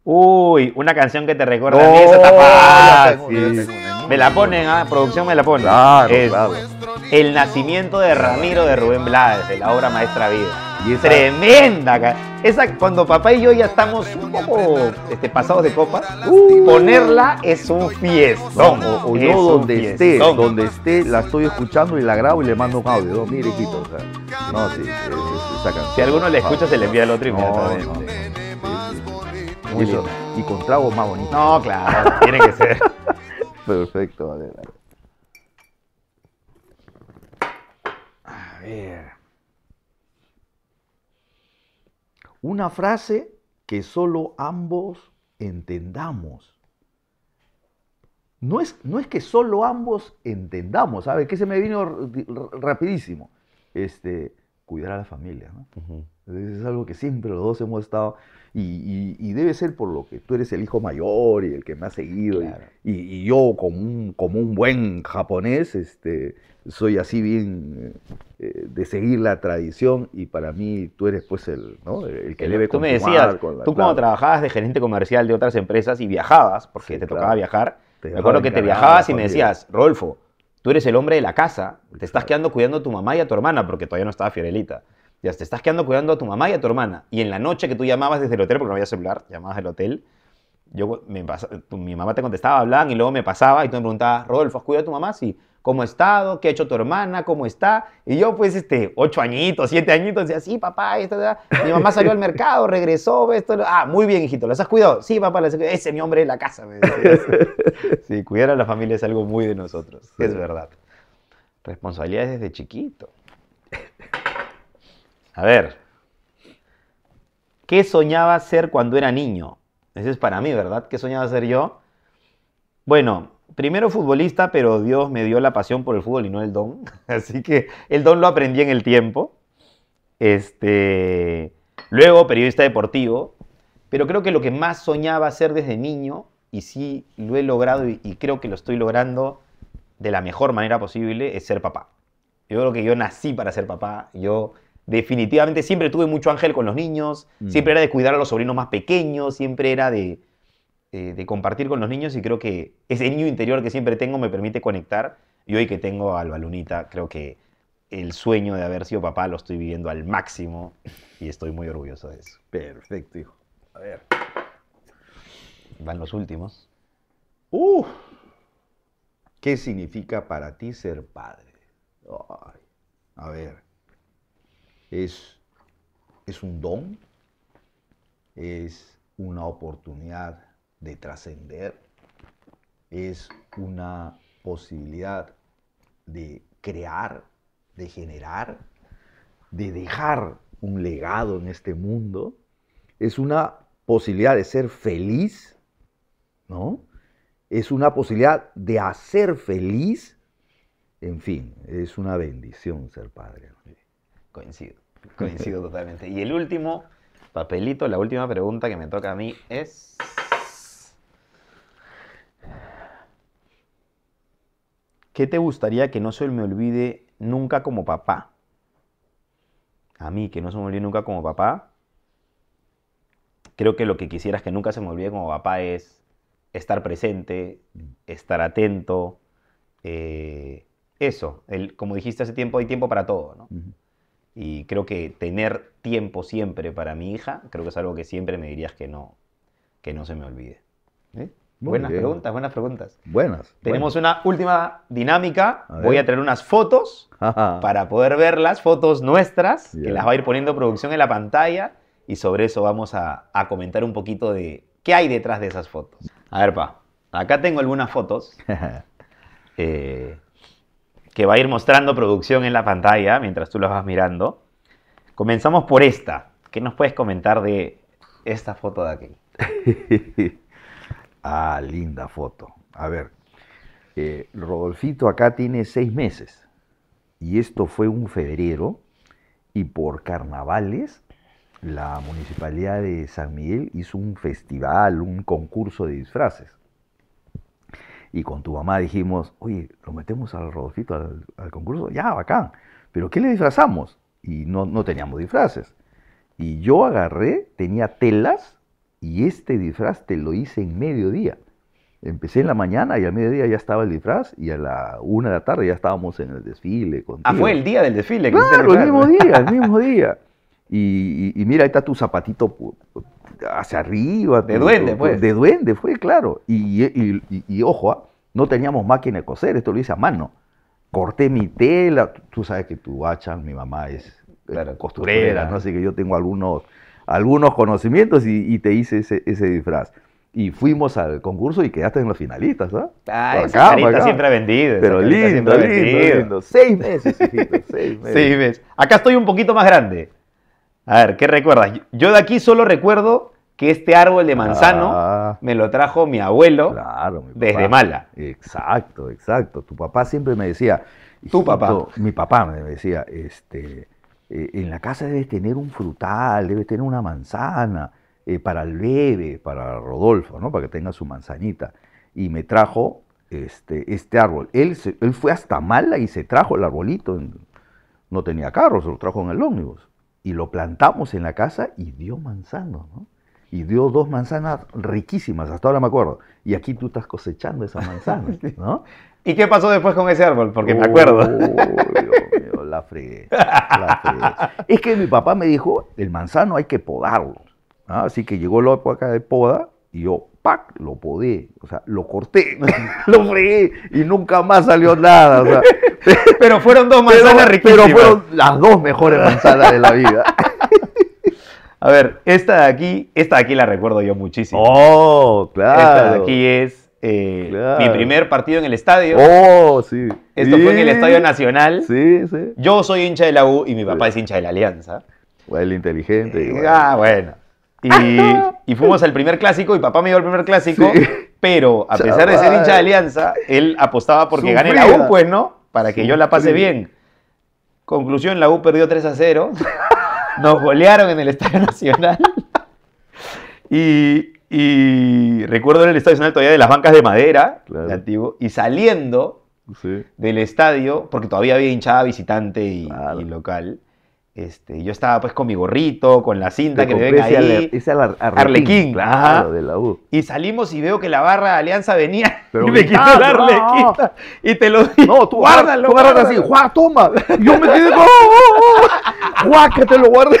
Uy, una canción que te recuerda a mí, esa está ya fácil. tengo una. Me la ponen, producción me la pone. Claro, Es claro. El nacimiento de Ramiro de Rubén Blades, de la obra maestra Vida. Y esa- Tremenda. Esa, cuando papá y yo ya estamos un poco pasados de copa, ponerla es un fiestón. O Es yo un fiestón. donde esté, la estoy escuchando y la grabo y le mando un audio. No, mire, hijito, o sea, no, sí, esa canción. Si alguno le escucha, se le envía al otro inmediatamente. No, sí. Muy Eso, linda. y con tragos más bonitos. No, claro, tiene que ser. Perfecto, vale. A ver. Una frase que solo ambos entendamos. No es que solo ambos entendamos, ¿sabes? Que se me vino rapidísimo. Cuidar a la familia, ¿no? Es algo que siempre los dos hemos estado, y debe ser por lo que tú eres el hijo mayor y el que me ha seguido, Claro. y yo como un buen japonés, soy así bien de seguir la tradición, y para mí tú eres pues ¿no? el que debe Tú me continuar decías, con la tú cuando claro. trabajabas de gerente comercial de otras empresas y viajabas, porque Sí, te claro. tocaba viajar, Te me acuerdo que te encargaba viajabas la y me familia. decías, Rodolfo, tú eres el hombre de la casa, te estás Exacto. quedando cuidando a tu mamá y a tu hermana, porque todavía no estaba Fiorelita. Ya te estás quedando cuidando a tu mamá y a tu hermana. Y en la noche que tú llamabas desde el hotel, porque no había celular, llamabas del hotel, mi mamá te contestaba, hablaban, y luego me pasaba y tú me preguntabas, Rodolfo, ¿has cuidado a tu mamá? Sí. ¿Cómo ha estado? ¿Qué ha hecho tu hermana? ¿Cómo está? Y yo, pues, 8 añitos, 7 añitos, decía, sí, papá, mi mamá salió al mercado, regresó, esto, muy bien, hijito, ¿las has cuidado? Sí, papá, las he cuidado. Ese es mi hombre de la casa, me decías. Sí, cuidar a la familia es algo muy de nosotros, Sí. es verdad. Responsabilidades desde chiquito. A ver, ¿qué soñaba ser cuando era niño? Ese es para mí, ¿verdad? ¿Qué soñaba ser yo? Bueno, primero futbolista, pero Dios me dio la pasión por el fútbol y no el don. Así que el don lo aprendí en el tiempo. Luego periodista deportivo. Pero creo que lo que más soñaba ser desde niño, y sí lo he logrado y creo que lo estoy logrando de la mejor manera posible, es ser papá. Yo creo que yo nací para ser papá. Yo definitivamente siempre tuve mucho ángel con los niños. Siempre era de cuidar a los sobrinos más pequeños. Siempre era de compartir con los niños, y creo que ese niño interior que siempre tengo me permite conectar, y hoy que tengo a Alba Lunita, creo que el sueño de haber sido papá lo estoy viviendo al máximo y estoy muy orgulloso de eso. Perfecto, hijo. A ver. Van los últimos. ¿Qué significa para ti ser padre? Ay, a ver. ¿Es un don? ¿Es una oportunidad de trascender? ¿Es una posibilidad de crear, de generar, de dejar un legado en este mundo, es una posibilidad de ser feliz, ¿no? Es una posibilidad de hacer feliz, en fin, es una bendición ser padre. Coincido totalmente. Y el último papelito, la última pregunta que me toca a mí es... ¿Qué te gustaría que no se me olvide nunca como papá? A mí, que no se me olvide nunca como papá. Creo que lo que quisieras que nunca se me olvide como papá es estar presente, estar atento. Eso, como dijiste hace tiempo, hay tiempo para todo, ¿no? Y creo que tener tiempo siempre para mi hija, creo que es algo que siempre me dirías que no se me olvide. Buenas preguntas, buenas preguntas. Buenas. Tenemos una última dinámica. Voy a traer unas fotos para poder verlas, fotos nuestras, que las va a ir poniendo producción en la pantalla, y sobre eso vamos a comentar un poquito de qué hay detrás de esas fotos. A ver, acá tengo algunas fotos que va a ir mostrando producción en la pantalla mientras tú las vas mirando. Comenzamos por esta. ¿Qué nos puedes comentar de esta foto de aquí? Ah, linda foto. A ver, Rodolfito acá tiene 6 meses y esto fue un febrero, y por carnavales la Municipalidad de San Miguel hizo un festival, un concurso de disfraces. Y con tu mamá dijimos, oye, ¿lo metemos al Rodolfito al concurso? Ya, bacán. ¿Pero qué le disfrazamos? Y no teníamos disfraces. Y yo agarré, tenía telas, y este disfraz te lo hice en mediodía. Empecé en la mañana y al mediodía ya estaba el disfraz, y a la 1 de la tarde ya estábamos en el desfile contigo. Ah, fue el día del desfile. Claro, el mismo día. Y mira, ahí está tu zapatito hacia arriba. De duende, pues. De duende fue, claro. Y ojo, no teníamos máquina de coser, esto lo hice a mano. Corté mi tela. Tú sabes que tu hacha, mi mamá es costurera, ¿no? Así que yo tengo algunos conocimientos, y te hice ese disfraz. Y fuimos al concurso y quedaste en los finalistas, ¿no? Ah, esa carita siempre ha vendido. Pero lindo. 6 meses, hijito, 6 meses. 6 meses. Acá estoy un poquito más grande. A ver, ¿qué recuerdas? Yo de aquí solo recuerdo que este árbol de manzano me lo trajo mi abuelo, claro, desde Mala. Exacto. Tu papá siempre me decía... ¿Tu papá? Mi papá me decía, en la casa debes tener un frutal, debes tener una manzana, para el bebé, para Rodolfo, ¿no? Para que tenga su manzanita. Y me trajo este árbol. Él fue hasta Mala y se trajo el arbolito. No tenía carro, se lo trajo en el ómnibus. Y lo plantamos en la casa y dio manzanos, ¿no? Y dio 2 manzanas riquísimas, hasta ahora me acuerdo. Y aquí tú estás cosechando esas manzanas, ¿no? ¿Y qué pasó después con ese árbol? Porque me acuerdo. Dios mío, la fregué. Es que mi papá me dijo, el manzano hay que podarlo, ¿no? Así que llegó la época de poda y yo, ¡pac!, lo podé. O sea, lo corté, lo fregué y nunca más salió nada. O sea, pero fueron 2 manzanas riquísimas. Pero fueron las 2 mejores manzanas de la vida. A ver, esta de aquí la recuerdo yo muchísimo. Oh, claro. Esta de aquí es mi primer partido en el estadio. Oh, sí. Esto fue en el Estadio Nacional. Sí. Yo soy hincha de la U y mi papá es hincha de la Alianza. El inteligente. Bueno. Y fuimos al primer clásico y papá me dio el primer clásico, pero a pesar de ser hincha de Alianza, él apostaba porque gane la U, pues, ¿no? Para que yo la pase bien. Conclusión, la U perdió 3-0. Nos golearon en el Estadio Nacional. Y recuerdo en el Estadio Nacional todavía de las bancas de madera, de antiguo, y saliendo del estadio, porque todavía había hinchada visitante y local. Yo estaba pues con mi gorrito, con la cinta que me ven ahí. Ese Arlequín, claro, de la U. Y salimos y veo que la barra de Alianza venía. Pero y me quitó la Arlequita. Y te lo digo. No, tú guárdalo. Tú agarras así, ¡Juá, toma! Y yo me quedé con ¡Juá, que te lo guardé!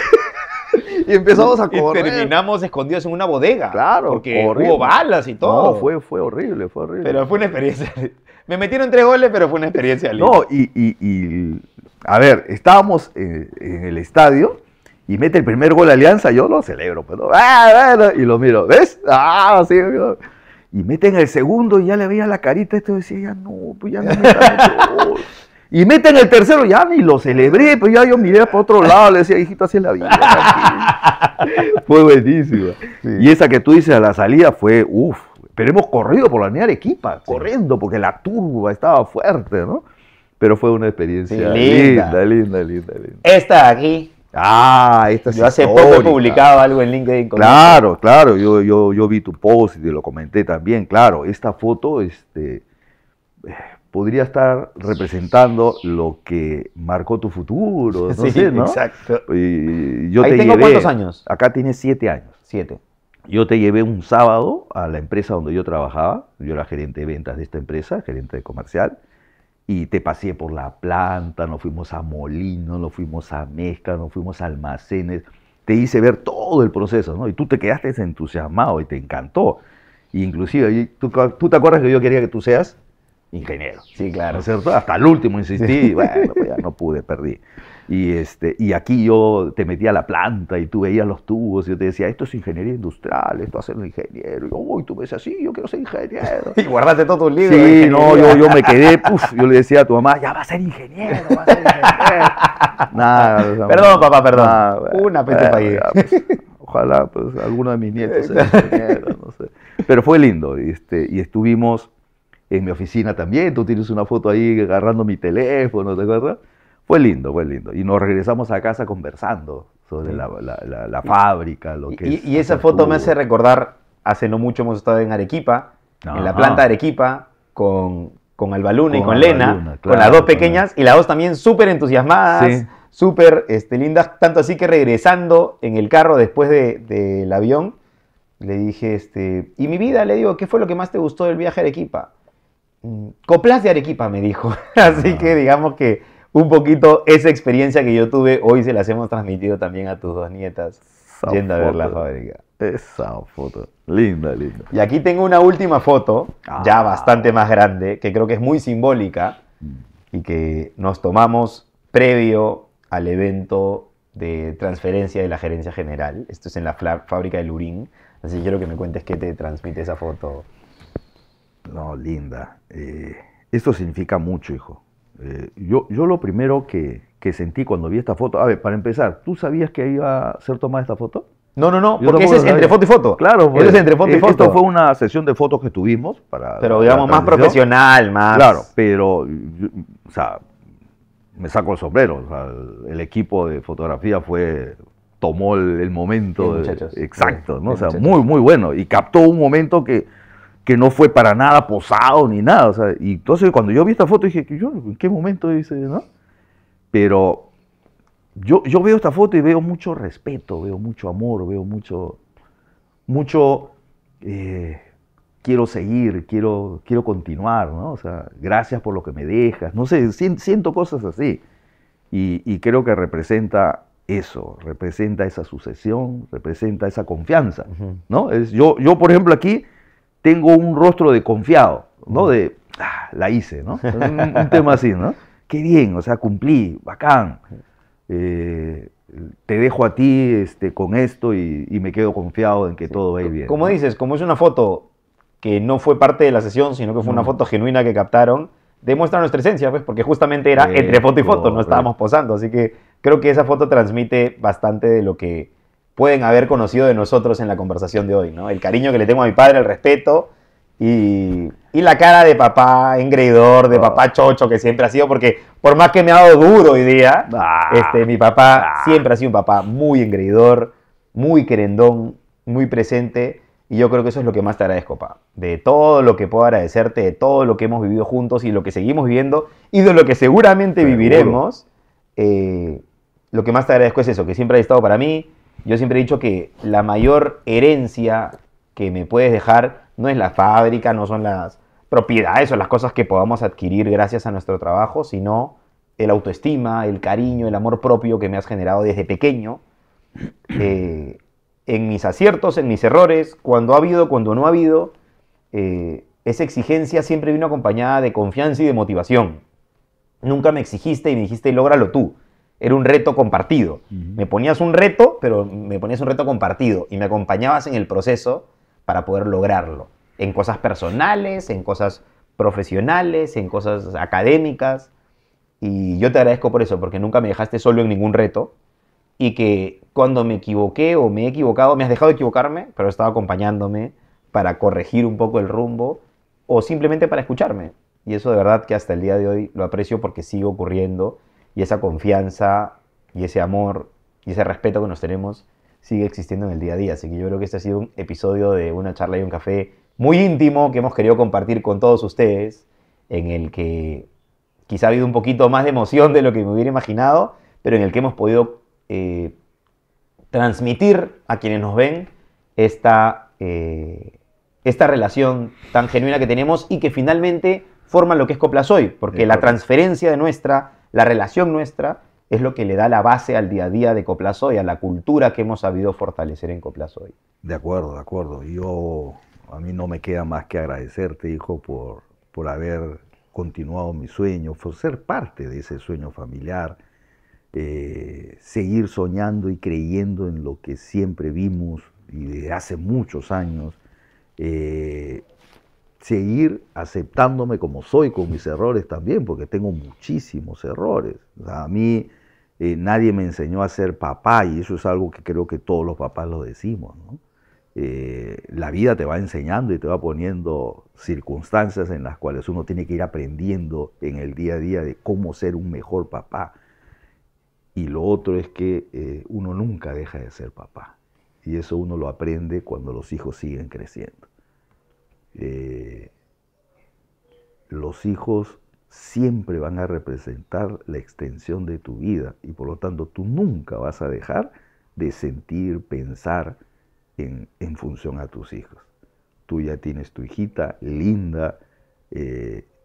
Y empezamos a correr. Y terminamos escondidos en una bodega. Claro, porque hubo balas y todo. No, fue horrible. Pero fue una experiencia. Me metieron 3 goles, pero fue una experiencia linda. No, y a ver, estábamos en el estadio y mete el primer gol de Alianza, yo lo celebro, pero y lo miro, ¿ves? Sí, y meten el segundo y ya le veía la carita, esto decía, ya no, pues ya no me Y meten el tercero, ya ni lo celebré, pues ya yo miré para otro lado, le decía, hijito, así es la vida. Fue buenísima. Sí. Y esa que tú dices a la salida fue, uff, pero hemos corrido por la avenida Arequipa, corriendo, porque la turba estaba fuerte, ¿no? Pero fue una experiencia linda. Esta de aquí. Esta Yo hace poco he publicado algo en LinkedIn. Claro, yo vi tu post y te lo comenté también, claro, esta foto, podría estar representando lo que marcó tu futuro, no sé, ¿no? Exacto. Y yo Ahí te tengo llevé, ¿cuántos años? Acá tienes 7 años. 7. Yo te llevé un sábado a la empresa donde yo trabajaba, yo era gerente de ventas de esta empresa, gerente de comercial, y te paseé por la planta, nos fuimos a molinos, nos fuimos a mezcla, nos fuimos a almacenes, te hice ver todo el proceso, ¿no? Y tú te quedaste entusiasmado y te encantó. Y inclusive, ¿tú te acuerdas que yo quería que tú seas ingeniero? Sí, claro. ¿No es cierto? Hasta el último insistí, y bueno, pues ya no pude, perdí. Y aquí yo te metía a la planta y tú veías los tubos y yo te decía, esto es ingeniería industrial, esto hace un ingeniero. Y tú me decías, sí, yo quiero ser ingeniero. Y guardaste todos tus libros. Sí, no, yo me quedé, yo le decía a tu mamá, ya va a ser ingeniero, va a ser ingeniero. Nada, Perdón, papá, perdón. Nada, Una peste fallida. Pues, ojalá pues alguno de mis nietos sea ingeniero, no sé. Pero fue lindo, y estuvimos en mi oficina también, tú tienes una foto ahí agarrando mi teléfono, ¿te acuerdas? Fue lindo. Y nos regresamos a casa conversando sobre la fábrica, lo que es. Y esa foto me hace recordar, hace no mucho hemos estado en Arequipa, en la planta de Arequipa, con Albaluna y con Lena, claro, con las dos pequeñas, y las dos también súper entusiasmadas, súper lindas, tanto así que regresando en el carro después del avión, le dije, y mi vida, le digo, ¿qué fue lo que más te gustó del viaje a Arequipa? Coplas de Arequipa, me dijo. Así que digamos que un poquito esa experiencia que yo tuve, hoy se las hemos transmitido también a tus dos nietas, yendo a ver la fábrica. Esa foto, linda. Y aquí tengo una última foto, ya bastante más grande, que creo que es muy simbólica y que nos tomamos previo al evento de transferencia de la gerencia general. Esto es en la fábrica de Lurín, así que quiero que me cuentes qué te transmite esa foto. No, linda. Esto significa mucho, hijo. Yo lo primero que sentí cuando vi esta foto, a ver, para empezar, ¿tú sabías que iba a ser tomada esta foto? No, porque ese es entre foto y foto. Claro, pues, ese es entre foto y foto. Esto fue una sesión de fotos que tuvimos para... Pero digamos más profesional, más... Claro, pero, o sea, me saco el sombrero. O sea, el equipo de fotografía tomó el momento exacto, ¿no? O sea, muy bueno. Y captó un momento que no fue para nada posado ni nada. O sea, y entonces cuando yo vi esta foto dije, ¿en qué momento hice, no? Pero yo veo esta foto y veo mucho respeto, veo mucho amor, veo mucho quiero seguir, quiero continuar, ¿no? O sea, gracias por lo que me dejas. No sé, siento cosas así. Y creo que representa eso, representa esa sucesión, representa esa confianza, ¿no? Yo, por ejemplo, aquí tengo un rostro de confiado, ¿no? De, la hice, ¿no? Un tema así, ¿no? Qué bien, o sea, cumplí, bacán. Te dejo a ti con esto y me quedo confiado en que todo va a ir bien. Como dices, como es una foto que no fue parte de la sesión, sino que fue una foto genuina que captaron, demuestra nuestra esencia, pues, porque justamente era entre foto y foto, no estábamos posando. Así que creo que esa foto transmite bastante de lo que pueden haber conocido de nosotros en la conversación de hoy, ¿no? El cariño que le tengo a mi padre, el respeto y la cara de papá engreidor, de papá chocho que siempre ha sido, porque por más que me ha dado duro hoy día, mi papá siempre ha sido un papá muy engreidor, muy querendón, muy presente, y yo creo que eso es lo que más te agradezco, papá. De todo lo que puedo agradecerte, de todo lo que hemos vivido juntos y lo que seguimos viviendo y de lo que seguramente viviremos, lo que más te agradezco es eso, que siempre has estado para mí. Yo siempre he dicho que la mayor herencia que me puedes dejar no es la fábrica, no son las propiedades o las cosas que podamos adquirir gracias a nuestro trabajo, sino el autoestima, el cariño, el amor propio que me has generado desde pequeño, en mis aciertos, en mis errores, cuando ha habido, cuando no ha habido. Esa exigencia siempre vino acompañada de confianza y de motivación. Nunca me exigiste y me dijiste, lógralo tú. Era un reto compartido. Me ponías un reto, pero me ponías un reto compartido y me acompañabas en el proceso para poder lograrlo. En cosas personales, en cosas profesionales, en cosas académicas. Y yo te agradezco por eso, porque nunca me dejaste solo en ningún reto y que cuando me equivoqué o me he equivocado, me has dejado de equivocarme, pero has estado acompañándome para corregir un poco el rumbo o simplemente para escucharme. Y eso de verdad que hasta el día de hoy lo aprecio porque sigue ocurriendo y esa confianza y ese amor y ese respeto que nos tenemos sigue existiendo en el día a día. Así que yo creo que este ha sido un episodio de Una charla y un café muy íntimo que hemos querido compartir con todos ustedes, en el que quizá ha habido un poquito más de emoción de lo que me hubiera imaginado, pero en el que hemos podido transmitir a quienes nos ven esta relación tan genuina que tenemos y que finalmente forma lo que es Coplas Hoy, porque la transferencia de la relación nuestra, es lo que le da la base al día a día de Coplas Hoy, a la cultura que hemos sabido fortalecer en Coplas Hoy. De acuerdo, de acuerdo. A mí no me queda más que agradecerte, hijo, por haber continuado mi sueño, por ser parte de ese sueño familiar, seguir soñando y creyendo en lo que siempre vimos y desde hace muchos años, seguir aceptándome como soy, con mis errores también, porque tengo muchísimos errores. O sea, a mí nadie me enseñó a ser papá y eso es algo que creo que todos los papás lo decimos, ¿no? La vida te va enseñando y te va poniendo circunstancias en las cuales uno tiene que ir aprendiendo en el día a día de cómo ser un mejor papá. Y lo otro es que uno nunca deja de ser papá. Y eso uno lo aprende cuando los hijos siguen creciendo. Los hijos siempre van a representar la extensión de tu vida y por lo tanto tú nunca vas a dejar de sentir, pensar en función a tus hijos. Tú ya tienes tu hijita linda,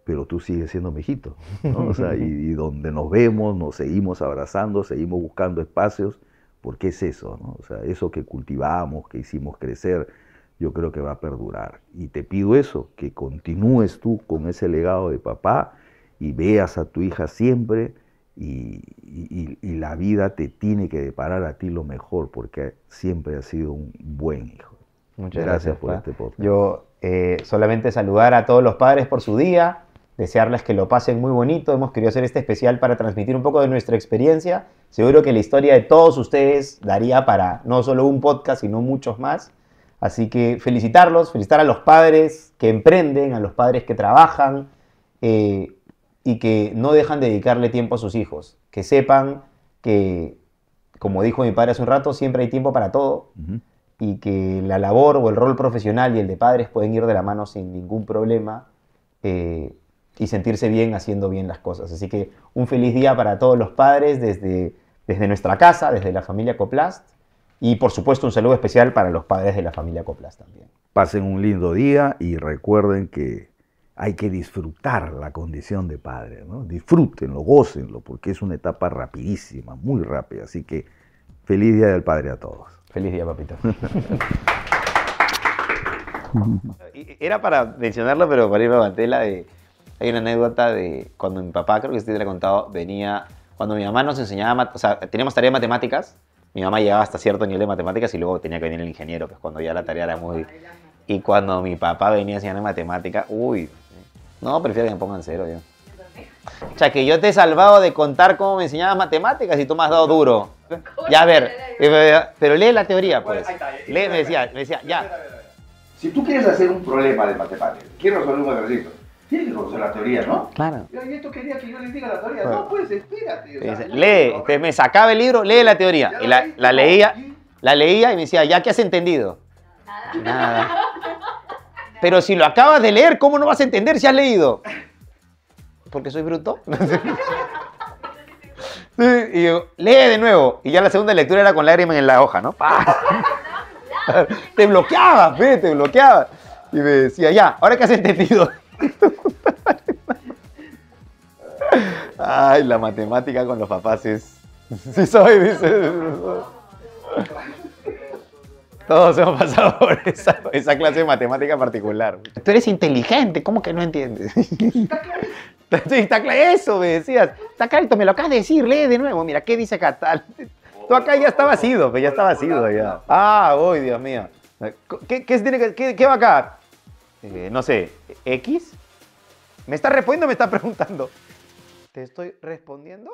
pero tú sigues siendo mi hijito, ¿no? O sea, y donde nos vemos, nos seguimos abrazando, seguimos buscando espacios, porque es eso, ¿no? O sea, eso que cultivamos, que hicimos crecer, yo creo que va a perdurar. Y te pido eso, que continúes tú con ese legado de papá y veas a tu hija siempre y la vida te tiene que deparar a ti lo mejor, porque siempre has sido un buen hijo. Muchas gracias por este podcast. Yo solamente saludar a todos los padres por su día, desearles que lo pasen muy bonito. Hemos querido hacer este especial para transmitir un poco de nuestra experiencia. Seguro que la historia de todos ustedes daría para no solo un podcast, sino muchos más. Así que felicitar a los padres que emprenden, a los padres que trabajan y que no dejan de dedicarle tiempo a sus hijos. Que sepan que, como dijo mi padre hace un rato, siempre hay tiempo para todo. Y que la labor o el rol profesional y el de padres pueden ir de la mano sin ningún problema y sentirse bien haciendo bien las cosas. Así que un feliz día para todos los padres desde nuestra casa, desde la familia Coplast. Y por supuesto un saludo especial para los padres de la familia Coplast también. Pasen un lindo día y recuerden que hay que disfrutar la condición de padre, ¿no? Disfrútenlo, gócenlo, porque es una etapa rapidísima, muy rápida. Así que feliz Día del Padre a todos. Feliz día, papito. Era para mencionarlo, pero para irme a Mantela, hay una anécdota de cuando mi papá, creo que usted le ha contado, venía, cuando mi mamá nos enseñaba, o sea, teníamos tarea de matemáticas, mi mamá llegaba hasta cierto nivel de matemáticas y luego tenía que venir el ingeniero, pues cuando ya la tarea era muy... Y cuando mi papá venía a enseñarme matemática, uy, no, prefiero que me pongan cero yo. O sea, que yo te he salvado de contar cómo me enseñabas matemáticas y tú me has dado duro. Ya, a ver, pero lee la teoría, pues. Lee, me decía, ya. Si tú quieres hacer un problema de matemáticas, quieres resolver un ejercicio, tienes que conocer la teoría, ¿no? Claro. Y esto quería que yo les diga la teoría. No, pues, espérate. O sea, lee, entonces me sacaba el libro, lee la teoría. Y la leía y me decía, ¿ya qué has entendido? Nada. Pero si lo acabas de leer, ¿cómo no vas a entender si has leído? ¿Porque soy bruto? Sí, y yo, lee de nuevo. Y ya la segunda lectura era con lágrimas en la hoja, ¿no? Te bloqueaba, te bloqueaba. Y me decía, ya, ¿ahora qué has entendido? Ay, la matemática con los papás es... Sí soy, dice. Todos hemos pasado por esa clase de matemática particular. Tú eres inteligente, ¿cómo que no entiendes? Sí, está claro, eso me decías. Está clarito, me lo acabas de decir, lee de nuevo. Mira, ¿qué dice acá? Tal. Tú acá ya estabas ido, ya estabas ido ya. Ah, uy, Dios mío. ¿Qué va acá? No sé, ¿X? ¿Me está respondiendo o me está preguntando? ¿Te estoy respondiendo?